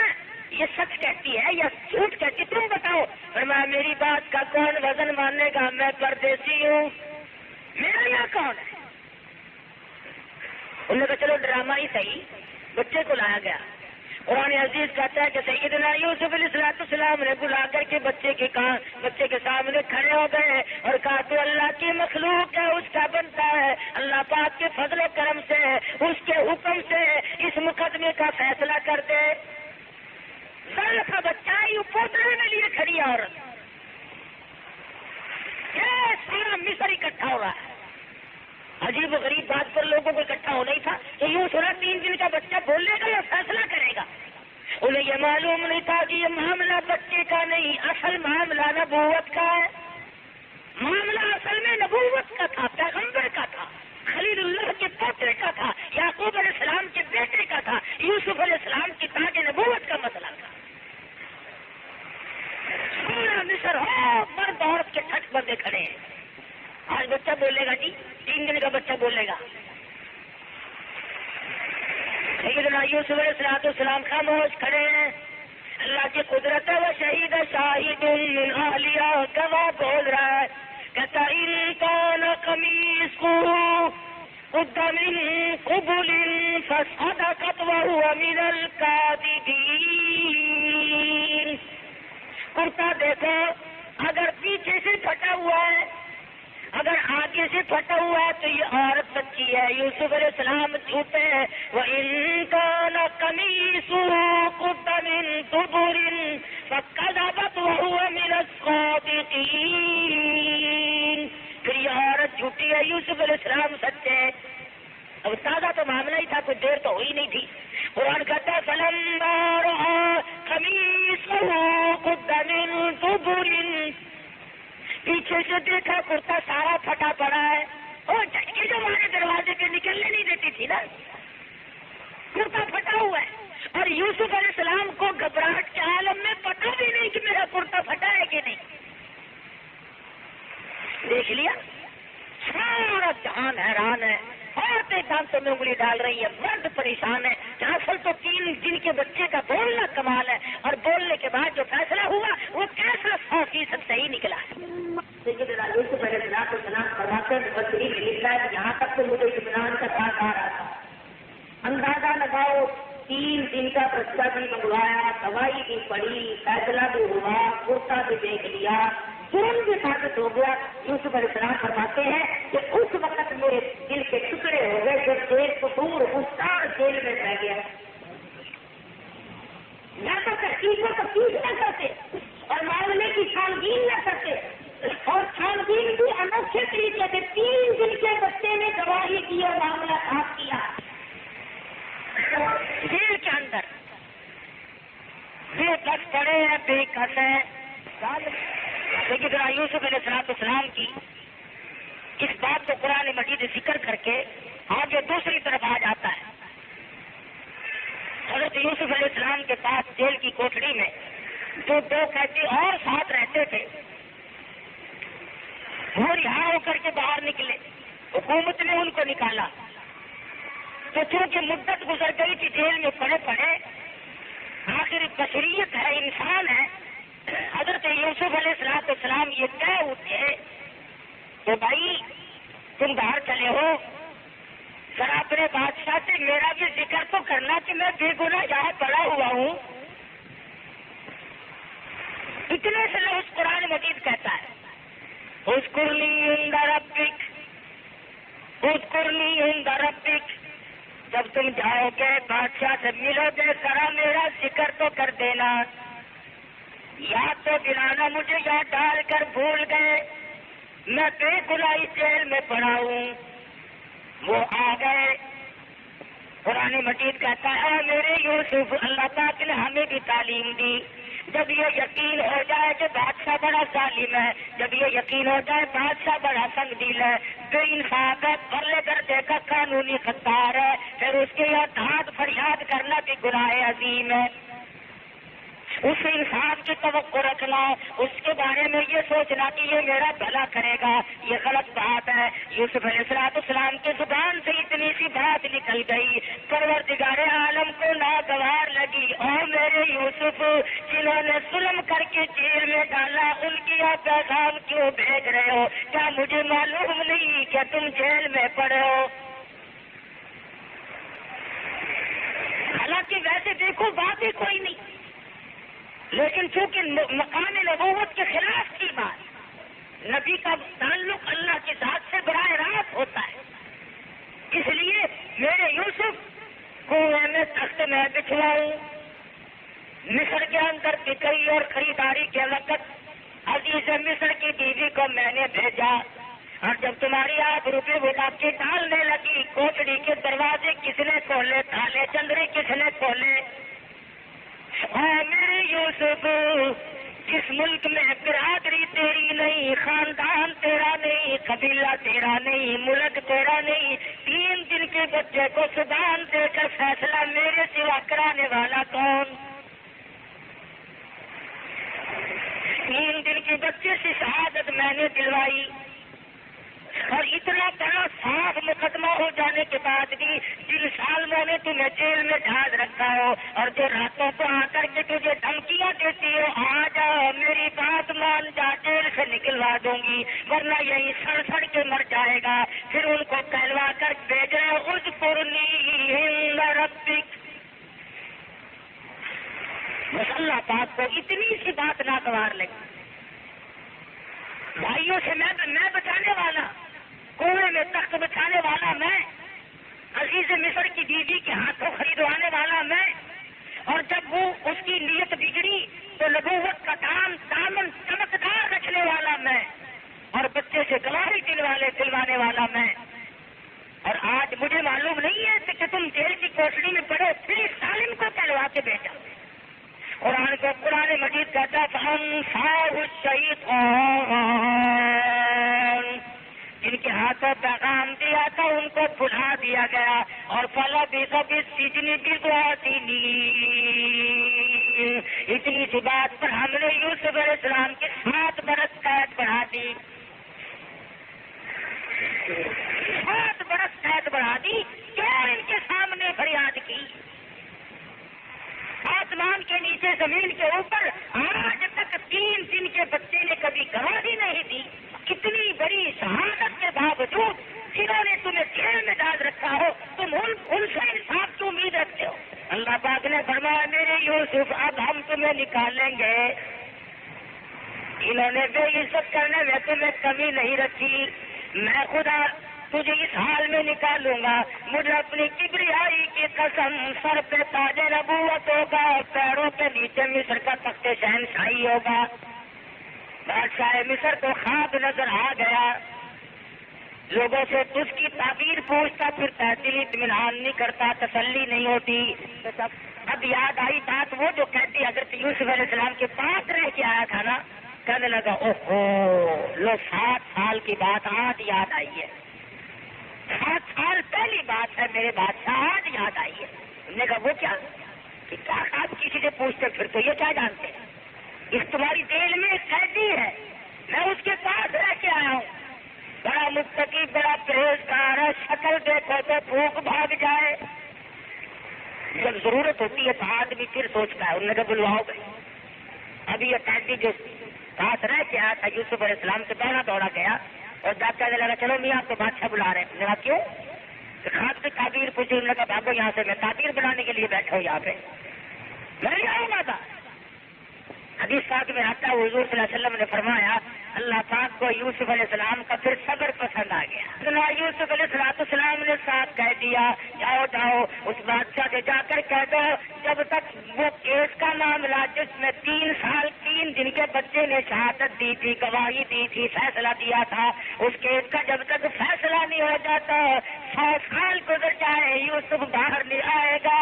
Speaker 1: یہ سچ کہتی ہے یا جھوٹ کہتی, تم بتاؤ. فرمایا میری بات کا کون وزن ماننے گا, میں پردیسی ہوں, میرا یہاں کون ہے. انہوں نے کہا چلو ڈرامہ ہی صحیح, بچے کو لایا گیا. قرآن عزیز کہتا ہے کہ سیدنا یوسف علیہ السلام نے بلا کر کے بچے کے سامنے کھڑے ہو گئے اور کہا تو اللہ کی مخلوق ہے, اس کا بنتا ہے, اللہ پاک کے فضل و کرم سے اس کے حکم سے اس مقدمے کا فیصلہ کر دے. ذرا سا بچہ ہی پوترے میں لیے کھڑی عورت, یہ سارا مصر اکٹھا ہو رہا ہے. عجیب و غریب بات پر لوگوں کو اکٹھا ہونا ہی تھا کہ یوں سنا 3 دن کا بچہ بولے گا یا فیصلہ کرے گا. انہیں یہ معلوم نہیں تھا کہ یہ معاملہ بچے کا نہیں, اصل معاملہ نبوت کا ہے. معاملہ اصل میں نبوت کا تھا, پیغمبر کا تھا, خلیل اللہ کے پوترے کا تھا, یعقوب علیہ السلام کے بیٹے کا تھا, یوسف علیہ السلام کی تاج نبوت کا مسئلہ تھا. سارا مصر ہو مرد عورت کے ٹھٹ بندے کھڑے ہیں. آج بچہ بولے گا جی, 3 دن کا بچہ بولے گا. سیدنا یوسف علیہ السلام خاموش کھڑے ہیں. اللہ کی قدرت ہے, وہ شہید شاہد من اہلیہ گواہ بول رہا ہے. کہتا ان کان قمیصہ قد من قبل فصدقت وهو من الكاذبین. کرتا دیکھو, اگر پیچھے سے پھٹا ہوا ہے, اگر آگے سے پھٹا ہوا ہے تو یہ عورت سچی ہے, یوسف علیہ السلام جھوٹے ہیں. وَإِن كَانَ قَمِيصُهُ قُدَّ مِن دُبُرٍ فَكَذَبَتْ وَهُوَ مِنَ الصَّادِقِينَ. پھر یہ عورت جھوٹی ہے, یوسف علیہ السلام سچے. اب تازہ تو معاملہ ہی تھا, کوئی دیر تو ہوئی نہیں تھی. قرآن کہتا ہے فَلَمَّا رَأَىٰ قَمِيصَهُ قُدَّ مِن دُبُرٍ. پیچھے سے دیکھا کرتا سارا پھٹا پڑا ہے. اور جھٹکے جو ہمارے دروازے پہ نکلنے نہیں دیتی تھی نا, کرتا پھٹا ہوا ہے. اور یوسف علیہ السلام کو گھبراہٹ کے عالم میں پتہ بھی نہیں کہ میرا کرتا پھٹا ہے کہ نہیں. دیکھ لیا, سارا جہان حیران ہے. عورتیں دانتوں میں انگلی ڈال رہی ہے, مرد پریشان ہے. اصل تو 3 دن کے بچے کا بولنا کمال ہے, اور بولنے کے بعد جو فیصلہ ہوا وہ فیصلہ 100% صحیح نکلا. سیدنا یوسف علیہ السلام فرماتے ہیں مفسرین نے لکھا ہے یہاں تک تو مجھے اطمینان کا بات آ رہا تھا. اندازہ لگاؤ 3 دن کا بچہ بھی منگوایا, دوائی بھی پڑی, فیصلہ بھی ہوا, کرتا بھی دیکھ لیا, ترنت بھی ثابت ہو گیا. یوسف علیہ السلام فرماتے ہیں کہ اس وقت میرے دل کے ٹکڑے ہو گئے جب جیل کو دور گفتار جیل میں رہ گیا. نہ تو تحقیق کو تفتیش نہ کرتے اور معاملے کی چھانبین نہ کرتے, اور چھانبین بھی انوکھے طریقے سے 3 دن کے بچے نے گواہی کی اور معاملہ صاف کیا. جیل کے اندر بے بس پڑے ہیں, بے کس ہے. لیکن ذرا یوسف علیہ السلام کی اس بات کو قرآن مجید ذکر کر کے آگے دوسری طرف آ جاتا ہے. حضرت یوسف علیہ السلام کے پاس جیل کی کوٹڑی میں جو 2 قیدی اور ساتھ رہتے تھے وہ رہا ہو کر کے باہر نکلے. حکومت نے ان کو نکالا. تو چونکہ مدت گزر گئی تھی جیل میں پڑے پڑے، آخر بشریت ہے، انسان ہے، حضرت یوسف علیہ السلام یہ کہہ اٹھے کہ بھائی تم باہر چلے ہو، ذرا اپنے بادشاہ سے میرا بھی ذکر تو کرنا کہ میں بے گناہ یہاں پڑا ہوا ہوں۔ اتنے سے لفظ قرآن مجید کہتا ہے اذکرنی عند ربک، اذکرنی عند ربک، جب تم جاؤ گے بادشاہ سے ملو گے ذرا میرا ذکر تو کر دینا، یاد تو دلانا مجھے، یاد ڈال کر بھول گئے، میں بے گناہی جیل میں پڑا ہوں۔ وہ آ گئے، قرآن مجید کہتا ہے میرے یوسف، اللہ پاک نے ہمیں بھی تعلیم دی، جب یہ یقین ہو جائے کہ بادشاہ بڑا ظالم ہے، جب یہ یقین ہو جائے بادشاہ بڑا سنگ دل ہے، بے انصاف ہے، پرلے درجے کا قانونی غدار ہے، پھر اس کے یہاں دھاد فریاد کرنا بھی گناہ عظیم ہے، اس انسان کی توقع رکھنا، اس کے بارے میں یہ سوچنا کہ یہ میرا بھلا کرے گا، یہ غلط بات ہے۔ یوسف علیہ السلام کی زبان سے اتنی سی بات نکل گئی، پروردگار عالم کو ناگوار لگی، اور میرے یوسف جنہوں نے ظلم کر کے جیل میں ڈالا ان کی آپ پیغام کیوں بھیج رہے ہو؟ کیا مجھے معلوم نہیں کہ تم جیل میں پڑے ہو؟ حالانکہ ویسے دیکھو بات ہی کوئی نہیں، لیکن چونکہ مقام نبوت کے خلاف کی بات، نبی کا تعلق اللہ کی ذات سے براہ راست ہوتا ہے، اس لیے میرے یوسف کنویں میں تخت میں بچھواؤں، مصر کے اندر بکئی اور خریداری کے وقت عزیز مصر کی بیوی کو میں نے بھیجا، اور جب تمہاری آپ روپے بلا کے ڈالنے لگی، کوٹڑی کے دروازے کس نے کھولے، تالے چندرے کس نے کھولے؟ میرے یوسف، جس ملک میں برادری تیری نہیں، خاندان تیرا نہیں، قبیلہ تیرا نہیں، ملک تیرا نہیں، 3 دن کے بچے کو زبان دے کر فیصلہ میرے سوا کرانے والا کون؟ 3 دن کے بچے سے شہادت میں نے دلوائی، اور اتنا بڑا صاف مقدمہ ہو جانے کے بعد بھی جن سالوں نے تمہیں جیل میں ڈھال رکھا ہو، اور جو راتوں کو آ کر کے تجھے دھمکیاں دیتی ہو، آ جا میری بات مان جا، جیل سے نکلوا دوں گی، ورنہ یہی سڑ سڑ کے مر جائے گا، پھر ان کو کہلوا کر بھیج رہے اذکرنی عند ربک۔ بس اللہ پاک کو اتنی سی بات ناگوار لگی، بھائیوں سے میں بچانے والا، کنویں میں تخت بچانے والا میں، عزیز مصر کی بیوی کے ہاتھوں خریدوانے والا میں، اور جب وہ اس کی نیت بگڑی تو نبوت کا دامن چمکدار رکھنے والا میں، اور بچے سے گواہی دلوانے والا میں، اور آج مجھے معلوم نہیں ہے کہ تم جیل کی کوٹڑی میں پڑے، پھر اس ظالم کو کہلوا کے بھیجا۔ قرآن مجید کہتا ہے فَأَنْسَاهُ الشَّيْطَانُ، جن کے ہاتھوں پیغام دیا تھا ان کو بھلا دیا گیا، اور فَلَبِثَ فِي السِّجْنِ بِضْعَ سِنِينَ، اتنی سی بات پر ہم نے یوسف علیہ السلام کی 7 برس قید بڑھا دی، 7 برس قید بڑھا دی، کیوں ان کے سامنے فریاد کی؟ آسمان کے نیچے زمین کے اوپر آج تک 3 دن کے بچے نے کبھی گواہی نہیں دی، کتنی بڑی شہادت کے باوجود جنہوں نے تمہیں جیل میں ڈال رکھا ہو تم ان سے انصاف کی امید رکھتے ہو۔ اللہ پاک نے فرمایا میرے یوسف اب ہم تمہیں نکالیں گے، انہوں نے بے عزت کرنے میں تمہیں کمی نہیں رکھی، میں خدا تجھے اس حال میں نکالوں گا، مجھے اپنی کبریائی کی قسم، سر پہ تاج نبوت ہوگا، پیروں کے نیچے مصر کا تخت شہنشاہی ہوگا۔ بادشاہ مصر کو خواب نظر آ گیا، لوگوں سے تجھ کی تعبیر پوچھتا پھرتا، دل اطمینان نہیں کرتا، تسلی نہیں ہوتی۔ اب یاد آئی بات وہ جو کہتی حضرت یوسف علیہ السلام کے پاس رہ کے آیا تھا نا، کہنے لگا اوہو لو 7 سال کی بات آج یاد آئی ہے، 7 سال پہلی بات ہے میرے بادشاہ، آج یاد آئی ہے۔ انہوں نے کہا وہ کیا کہ آپ کسی سے پوچھتے پھر تو یہ کیا جانتے ہیں، اس تمہاری جیل میں ایک قیدی ہے، میں اس کے پاس رہ کے آیا ہوں، بڑا متقی، بڑا پرہیزگار ہے، شکل دیکھو تو بھوک بھاگ جائے، جب ضرورت ہوتی ہے تو آدمی پھر سوچتا ہے. انہوں نے کہا بلواؤ گے. ابھی یہ قیدی جو ساتھ رہ کے آیا تھا یوسف علیہ السلام سے دوڑا گیا اور جب کہنے لگا چلو میاں آپ کو بادشاہ بلا رہے ہیں. نے کہا کیوں؟ خواب کی تعبیر پوچھی. انہوں نے کہا بھاگو یہاں سے, میں تعبیر بنانے کے لیے بیٹھا ہوں یہاں پہ, میں نہیں آؤں گا تھا. حدیث پاک میں آتا ہے حضور صلی اللہ علیہ وسلم نے فرمایا اللہ پاک کو یوسف علیہ السلام کا پھر صبر پسند آ گیا. یوسف علیہ السلام نے ساتھ کہہ دیا جاؤ اس بادشاہ سے جا کر کہہ دو جب تک وہ کیس کا معاملہ جس میں 3 سال 3 دن کے بچے نے شہادت دی تھی, گواہی دی تھی, فیصلہ دیا تھا, اس کیس کا جب تک فیصلہ نہیں ہو جاتا 100 سال گزر جائے یوسف باہر نہیں آئے گا.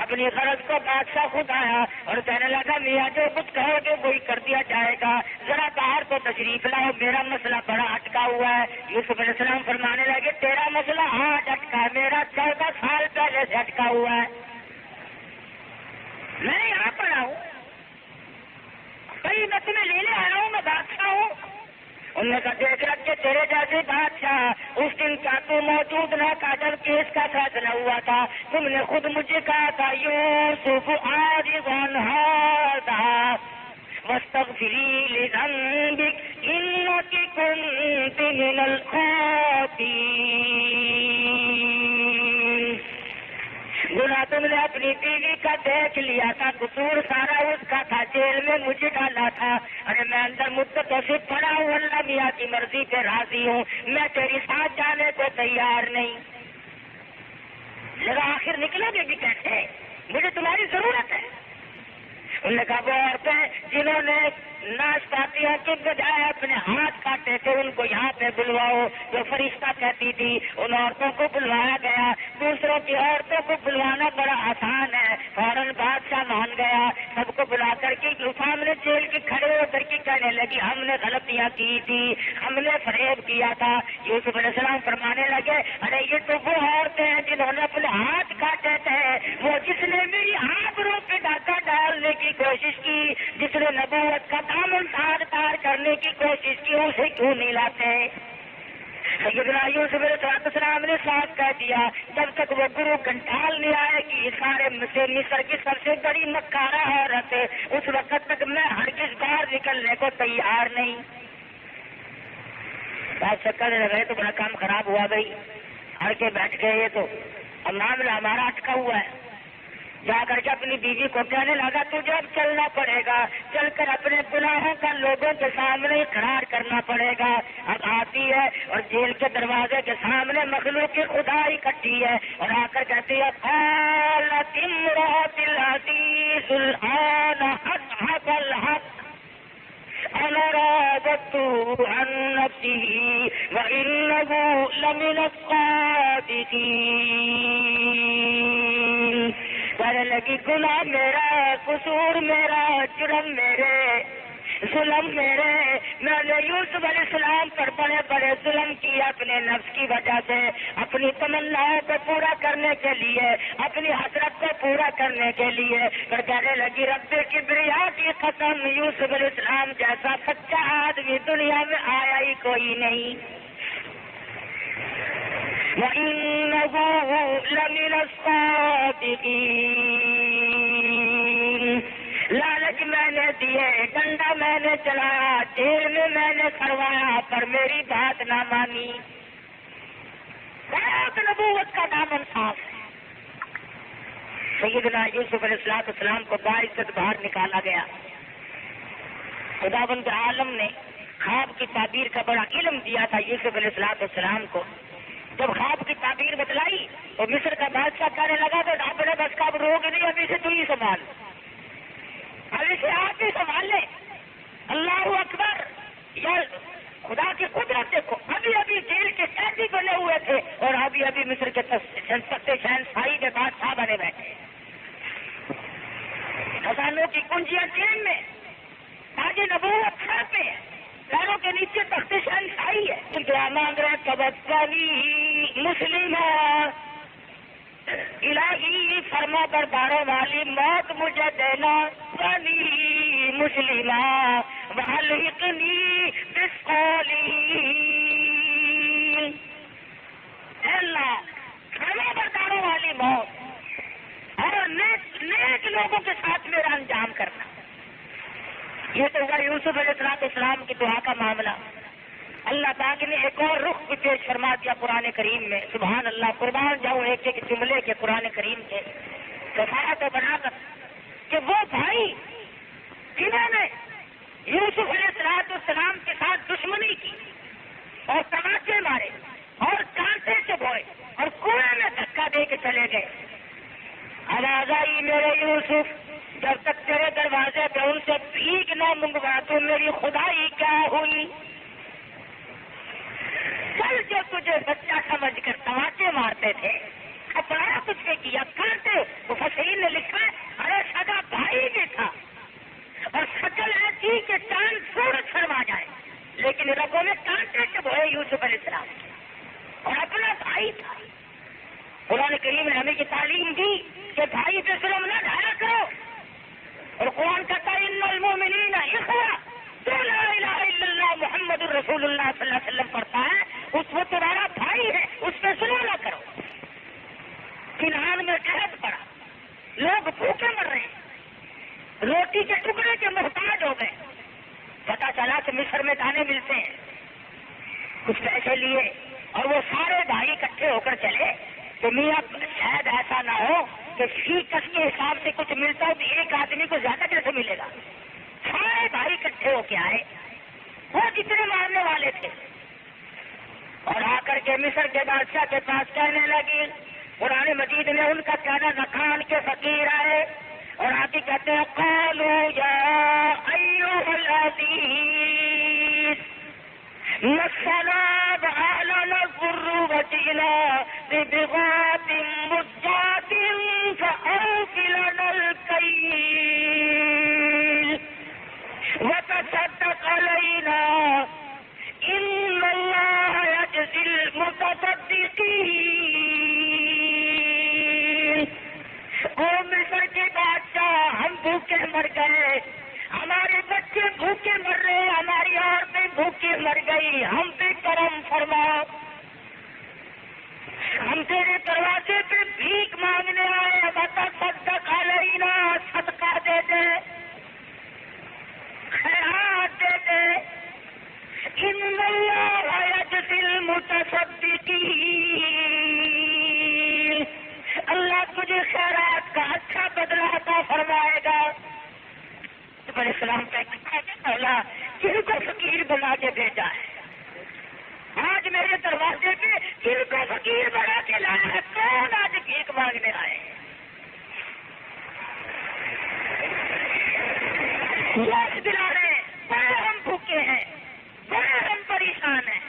Speaker 1: اپنی غرض کو بادشاہ خود آیا اور کہنے لگا میاں جو کچھ کہو گے وہی کر دیا جائے گا, ذرا باہر کو تشریف لاؤ, میرا مسئلہ بڑا اٹکا ہوا ہے. یوسف علیہ السلام فرمانے لگے تیرا مسئلہ آج اٹکا ہے, میرا 14 سال پہلے سے اٹکا ہوا ہے. میں یہاں پر آؤں بھائی, میں تمہیں لینے آیا ہوں, میں بادشاہ ہوں. انہوں نے کہا دیکھ رکھے تیرے جیسے بادشاہ اس دن کیا تو موجود نہ تھا جب کیس کا فیصلہ ہوا تھا. تم نے خود مجھے کہا تھا یوسف عارض عن ھذا واستغفری لذنبک انک کنت من الخاطئین. گناہ تم نے اپنی بیوی کا دیکھ لیا تھا, قصور سارا اس کا تھا, جیل میں مجھے ڈالا تھا. ارے میں اندر مدتوں سے پڑا ہوں, اللہ میاں کی مرضی پہ راضی ہوں, میں تیری ساتھ جانے کو تیار نہیں. ذرا آخر نکلو گے بھی کیسے, مجھے تمہاری ضرورت ہے. انہوں نے کہا وہ عورتیں جنہوں نے ناشپاتیوں کے بجائے اپنے ہاتھ کاٹے تھے ان کو یہاں پہ بلواؤ. جو فرشتہ کہتی تھی ان عورتوں کو بلوایا گیا. دوسروں کی عورتوں کو بلوانا بڑا آسان ہے, فوراً بادشاہ مان گیا. سب کو بلا کر کے سامنے جیل کے کھڑے ہو کر کے کہنے لگی ہم نے غلطیاں کی تھی, ہم نے فریب کیا تھا. یوسف علیہ السلام فرمانے لگے ارے یہ تو وہ عورتیں ہیں جنہوں نے اپنے ہاتھ کاٹے تھے, وہ جس نے میری آبروں پہ ڈاکہ ڈالنے کی کوشش کی, جس نے نبوت کا دامن تار کرنے کی کوشش کی, اسے کیوں نہیں لاتے. سیدنا یوسف علیہ السلام نے ساتھ کہہ دیا جب تک وہ گرو کنٹال نہیں آئے گی سارے مصر کی سب سے بڑی مکارہ عورت ہے, اس وقت تک میں ہرگز باہر نکلنے کو تیار نہیں. بات چکر رہے تو بڑا کام خراب ہوا گئی, ہر کے بیٹھ گئے. یہ تو اب معاملہ ہمارا اٹکا ہوا ہے. جا کر کے اپنی بیوی کو کہنے لگا تجھے اب چلنا پڑے گا, چل کر اپنے گناہوں کا لوگوں کے سامنے اقرار کرنا پڑے گا. اب آتی ہے اور جیل کے دروازے کے سامنے مخلوق کی خدا اکٹھی ہے اور آ کر کہتی ہے قالت امرأۃ العزیز الآن اصحب الحق انا راودته عن نفسه وانه لمن الصادقین. کہنے لگی گناہ میرا, قصور میرا, جرم میرے, ظلم میرے. میں نے یوسف علیہ السلام پر بڑے بڑے ظلم کیے اپنے نفس کی وجہ سے, اپنی تمناؤں کو پورا کرنے کے لیے, اپنی حسرت کو پورا کرنے کے لیے. پر کہنے لگی رب کبریا کی قسم یوسف علیہ السلام جیسا سچا آدمی دنیا میں آیا ہی کوئی نہیں. وَإِنَّهُ لَمِنَ الصَّادِقِينَ. لالچ میں نے دیے, ڈنڈا میں نے چلایا, جیل میں نے کروایا, پر میری بات نہ مانی. بہت نبوت کا دامن صاف ہے. سیدنا یوسف علیہ السلام کو باعزت باہر نکالا گیا. خداوند عالم نے خواب کی تعبیر کا بڑا علم دیا تھا یوسف علیہ السلام کو. جب خواب کی تعبیر بتلائی تو مصر کا بادشاہ کہنے لگا تو اپنے بس کا روک نہیں, ابھی سے تو ہی سنبھال, ابھی سے آپ ہی سنبھال لے. اللہ اکبر. یا خدا کی قدرت دیکھو, ابھی جیل کے قیدی بنے ہوئے تھے اور ابھی مصر کے تخت شہنشاہی کے بادشاہ بنے بیٹھے. خزانوں کی کنجیاں جیل میں, تاج نبوت سر پہ, پیروں کے نیچے تخت شہنشاہی ہے. دعا مانگ رہے توکلی مسلم الہی فرما برداروں والی موت مجھے دینا, ولی مسلمہ والحقنی بالصالحین. اے اللہ فرما برداروں والی موت, لوگوں کے ساتھ میرا انجام کرنا۔ یہ تو ہوا یوسف علیہ السلام کی دعا کا معاملہ۔ اللہ پاک نے ایک اور رخ بھی پیش فرما دیا قرآن کریم میں۔ سبحان اللہ، قربان جاؤں ایک ایک جملے کے قرآن کریم کے کفایت بنا کر کہ وہ بھائی جنہوں نے یوسف علیہ السلام کے ساتھ دشمنی کی اور تماچے مارے اور کانٹے چبھوئے اور کنویں میں دھکا دے کے چلے گئے، آواز آئی میرے یوسف جب تک تیرے دروازے پہ ان سے بھیک نہ منگوا تو میری خدائی کیا ہوئی؟ کل جو تجھے بچہ سمجھ کر تماچے مارتے تھے، کپڑا تجھ سے کیا کانٹے، مفسرین نے لکھا ہے ارے سگا بھائی بھی تھا اور شکل ایسی کہ چاند سورج شرما جائے، لیکن ربوں نے کانٹے چبھوئے یوسف علیہ السلام کے اور اپنا بھائی تھا۔ قرآن کریم نے ہمیں یہ تعلیم دی کہ بھائی پہ ظلم نہ ڈھایا کرو، اور قرآن کہتا ہے ان المؤمنین اخوہ، تو لا الہ الا اللہ محمد الرسول اللہ صلی اللہ علیہ وسلم پڑھتا ہے اس وہ تمہارا بھائی ہے، اس پہ ظلم نہ کرو۔ کنعان میں قحط پڑا، لوگ بھوکے مر رہے ہیں، روٹی کے ٹکڑے کے محتاج ہو گئے، پتا چلا کہ مصر میں دانے ملتے ہیں، کچھ پیسے لیے اور وہ سارے بھائی اکٹھے ہو کر چلے کہ میاں شاید ایسا نہ ہو کہ فی کس کے حساب سے کچھ ملتا ہو تو ایک آدمی کو زیادہ کیسے ملے گا۔ سارے بھائی اکٹھے ہو کے آئے، وہ جتنے مارنے والے تھے، اور آ کر کے مصر کے بادشاہ کے پاس کہنے لگی، قرآن مجید نے ان کا کہنا نخان کے فقیر آئے اور آگے کہتے ہیں قالوا یا ایھا العزیز مسنا وأهلنا الضر وجئنا ببضاعة مزجاة فأوف لنا الكيل وتصدق علينا إن الله يجزي المتصدقين۔ او مصر کے بادشاہ ہم بھوکے مر گئے، ہمارے بچے بھوکے مر رہے، ہماری عورتیں بھوکے مر گئی، ہم پہ کرم فرما، ہم تیرے دروازے پہ بھیک مانگنے آئے، وتصدق علینا، صدقہ دے دے، خیرات دے دے، ان اللہ یجزی المتصدقین، اللہ تجھے خیرات کا اچھا بدلہ عطا فرمائے گا۔ علیہ السلام کا اللہ جن کو فقیر بنا کے بھیجا ہے، آج میرے دروازے پہ جن کو فقیر بنا کے لایا ہے، کون آج بھیک مانگنے آئے؟ لاش دلا رہے ہیں، بڑے ہم بھوکے ہیں، بڑے ہم پریشان ہیں۔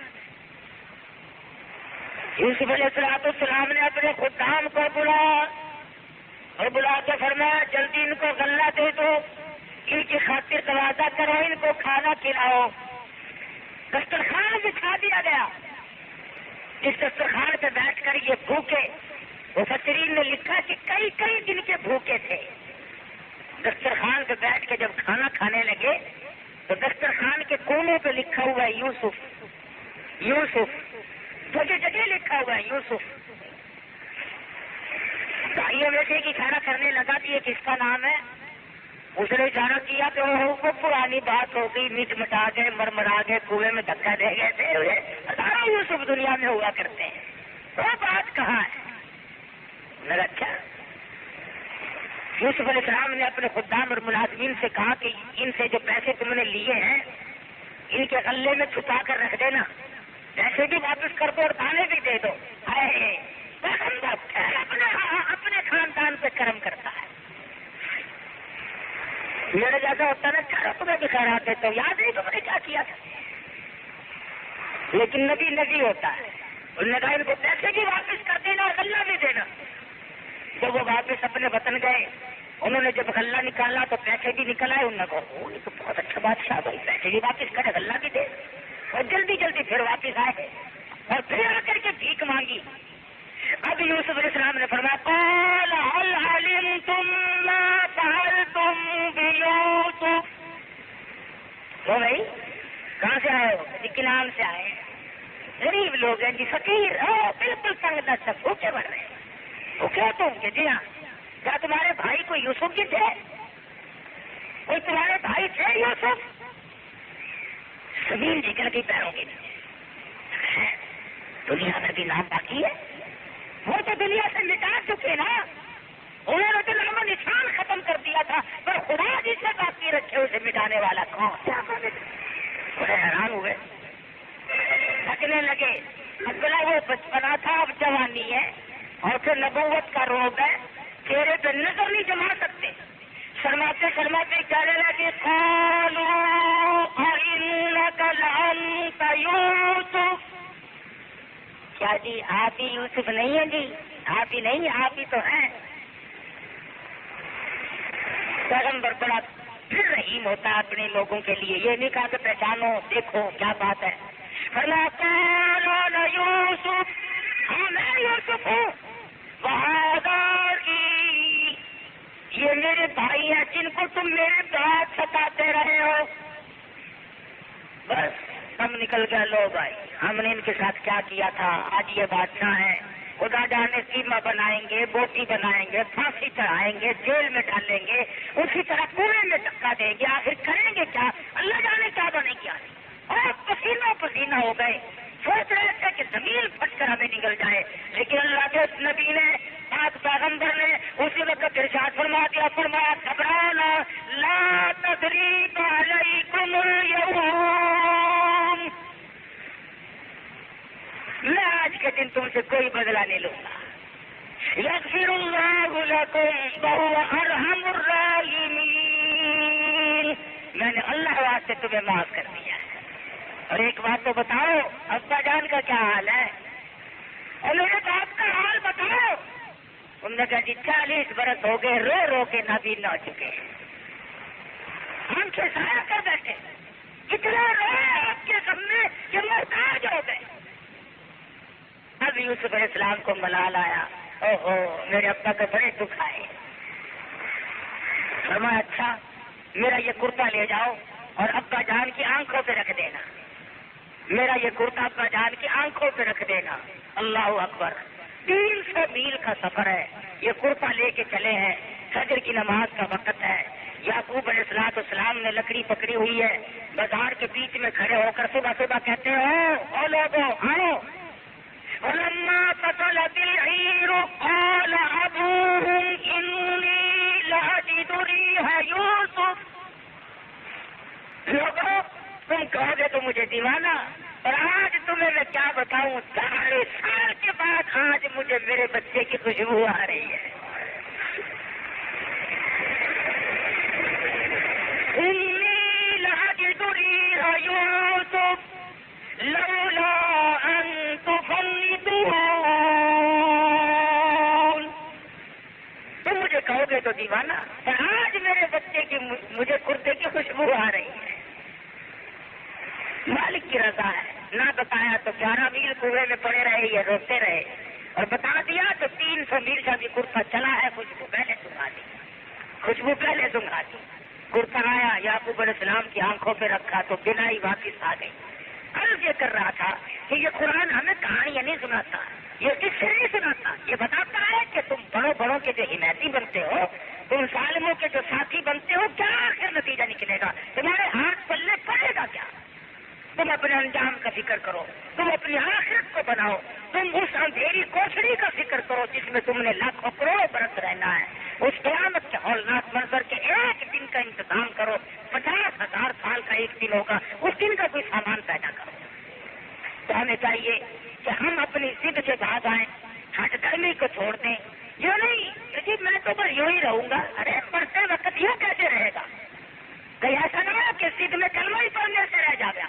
Speaker 1: یوسف علیہ السلام نے اپنے خدام کو بلایا اور بلا کے فرمایا جلدی ان کو غلہ دے دو، ان کی خاطر تواضع کرو، ان کو کھانا کھلاؤ۔ دسترخوان بچھا دیا گیا، جس دسترخوان پہ بیٹھ کر یہ بھوکے، مفسرین نے لکھا کہ کئی کئی دن کے بھوکے تھے۔ دسترخوان پہ بیٹھ کے جب کھانا کھانے لگے تو دسترخوان کے کونے پہ لکھا ہوا ہے یوسف، یوسف، جگہ جگہ لکھا ہوا ہے یوسف۔ بھائیوں میں سے کہ کھانا کرنے لگا کہ یہ کس کا نام ہے؟ اس نے اشارہ کیا کہ وہ پرانی بات ہو گئی، میٹ مٹا گئے، مرمرا گئے، کنویں میں دھکا دے گئے تھے، ہزاروں یوسف دنیا میں ہوا کرتے ہیں، وہ بات کہاں ہے؟ میرا اچھا یوسف علیہ السلام نے اپنے خدام اور ملازمین سے کہا کہ ان سے جو پیسے تم نے لیے ہیں ان کے غلے میں چھپا کر رکھ دینا، پیسے بھی واپس کر دو اور دانے بھی دے دو۔ اپنے خاندان پہ کرم کرتا ہے، میرے جیسا ہوتا نا چاروں تمہیں بھی خیرات دیتا ہوں، یاد نہیں تم نے کیا کیا تھا، لیکن نبی نبی ہوتا ہے، انہوں نے کہا ان کو پیسے بھی واپس کر دینا اور غلہ بھی دینا۔ جب وہ واپس اپنے وطن گئے، انہوں نے جب غلہ نکالا تو پیسے بھی نکل آئے، انہوں نے کہا یہ تو بہت اچھا بادشاہ بھائی، پیسے بھی واپس کرے غلہ بھی دے، اور جلدی جلدی پھر واپس آئے اور پھر آ کر کے بھیک مانگی۔ اب یوسف علیہ السلام نے فرمایا قال هل علمتم ما فعلتم بيوسف؟ وہ بھائی کہاں سے آئے ہو؟ کنعان سے آئے ہیں، غریب لوگ ہیں جی، فقیر، بالکل تنگ دست، بھوکے مر رہے ہیں۔ وہ کیا تم کہ جی ہاں، کیا تمہارے بھائی کوئی یوسف بھی تھے؟ کوئی تمہارے بھائی تھے یوسف؟ زمین نکل گئی پیروں کی، دنیا میں بھی نام باقی ہے. وہ تو دنیا سے مٹا چکے نا، انہوں نے تو نام و نشان ختم کر دیا تھا، پر خدا جسے باقی رکھے اسے مٹانے والا کون؟ بڑے حیران ہوئے، تھکنے لگے. اگلا وہ بچپنا تھا، اب جوانی ہے، اور پھر نبوت کا روب ہے، چہرے پہ نظر نہیں جما سکتے. شرماتے شرماتے کہنے لگے قالوا أئنك لأنت یوسف. کیا جی آپ ہی یوسف نہیں ہیں؟ جی آپ ہی نہیں، آپ ہی تو ہیں. پیغمبر بڑا پھر رحیم ہوتا ہے اپنے لوگوں کے لیے، یہ نہیں کہا کہ پہچانو دیکھو کیا بات ہے. قال أنا یوسف، ہاں میں یوسف ہوں، وہذا أخی، یہ میرے بھائی ہیں جن کو تم میرے ساتھ ستاتے رہے ہو. بس ہم نکل گئے، لو بھائی ہم نے ان کے ساتھ کیا کیا تھا، آج یہ بادشاہ ہیں، خدا جانے قیمہ بنائیں گے، بوٹی بنائیں گے، پھانسی چڑھائیں گے، جیل میں ڈالیں گے، اسی طرح کنویں میں دھکا دیں گے، آخر کریں گے کیا؟ اللہ جانے کیا بنے گیا. اور پسینہ پسینہ ہو گئے، سوچ رہے تھے کہ زمین پھٹ کر ہمیں نکل جائے، لیکن اللہ کے نبی نے، پاک پیغمبر نے اسی وقت ارشاد فرما دیا، فرمایا گھبرانا، لا تثریب علیکم اليوم، میں آج کے دن تم سے کوئی بدلہ نہیں لوں گا. یغفر اللہ لکم وہو ارحم الراحمین، میں نے اللہ واسطے تمہیں معاف کر دیا ہے. اور ایک بات تو بتاؤ، ابا جان کا کیا حال ہے؟ اور میرے باپ کا حال بتاؤ. انہوں نے کہا جی 40 برس ہو گئے، رو رو کے نابینا ہو چکے، آنکھیں سایہ کر بیٹھے، اتنا روئے آپ کے سامنے کہ محتاج ہو گئے. اب یوسف علیہ السلام کو ملال آیا، اوہو میرے ابا کو بڑے دکھ آئے. فرمایا اچھا میرا یہ کرتا لے جاؤ اور ابا جان کی آنکھوں پہ رکھ دینا، میرا یہ کرتا ابا جان کی آنکھوں پہ رکھ دینا. اللہ اکبر، 300 میل کا سفر ہے، یہ کرتا لے کے چلے ہیں، فجر کی نماز کا وقت ہے. یعقوب علیہ السلام نے لکڑی پکڑی ہوئی ہے، بازار کے بیچ میں کھڑے ہو کر صبح صبح کہتے ہو او لوگو آؤ. ولما فصلت العير قال أبوهم إني لأجد ريح يوسف. لوگوں تم کہو گے تو مجھے دیوانہ، اور آج تمہیں میں کیا بتاؤں، 40 سال کے بعد آج مجھے میرے بچے کی خوشبو آ رہی ہے. إني لأجد ريح يوسف لولا أن تفندون. تم مجھے کہو گے تو دیوانہ، پر آج میرے بچے کی مجھے کرتے کی خوشبو آ رہی ہے. مالک کی رضا ہے، نہ بتایا تو 11 میل کنویں میں پڑے رہے، یہ روتے رہے، اور بتا دیا تو 300 میل کا بھی کرتا چلا ہے، خوشبو پہلے سنگھا دی، خوشبو پہلے سنگھا دی. کرتا آیا، یعقوب علیہ السلام کی آنکھوں پہ رکھا تو بنا ہی واپس آ گئی. عرض یہ کر رہا تھا کہ یہ قرآن ہمیں کہانیاں نہیں سناتا، یہ کس سے نہیں سناتا، یہ بتاتا ہے کہ تم بڑوں بڑوں کے جو حمایتی بنتے ہو، تم ظالموں کے جو ساتھی بنتے ہو، کیا آخر نتیجہ نکلے گا، تمہارے ہاتھ پلے پڑے گا کیا. تم اپنے انجام کا فکر کرو، تم اپنی آخرت کو بناؤ، تم اس اندھیری کوٹڑی کا فکر کرو جس میں تم نے لاکھوں کروڑوں برس رہنا ہے. اس قیامت کے ہولناک منظر کے ایک دن کا انتظام کرو، 50,000 سال کا ایک دن ہوگا، اس دن کا کوئی سامان پیدا کرو. تو ہمیں چاہیے کہ ہم اپنی ضد سے بھاگ آئیں، ہٹ گرمی کو چھوڑ دیں. یہ نہیں کہ میں تو بس یوں ہی رہوں گا، ارے پڑھتے وقت یوں کیسے رہے گا؟ کہیں ایسا نہ ہو کہ ضد میں کلمہ ہی پڑھنے سے رہ جا گیا.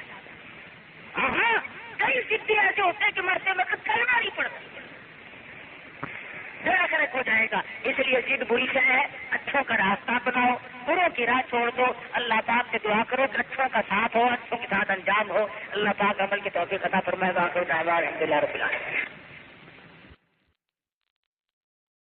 Speaker 1: ہاں کئی ضدی ایسے ہوتے ہیں کہ مرتے وقت کلمہ نہیں پڑھتے، غرق ہو جائے گا. اس لیے ضد بری سے ہے، اچھوں کا راستہ بناؤ، بروں کی راہ چھوڑ دو. اللہ پاک سے دعا کرو کہ اچھوں کا ساتھ ہو، اچھوں کے ساتھ انجام ہو. اللہ پاک عمل کی توفیق عطا فرمائے گا. آخر دعوانا الحمدللہ رب العالمین.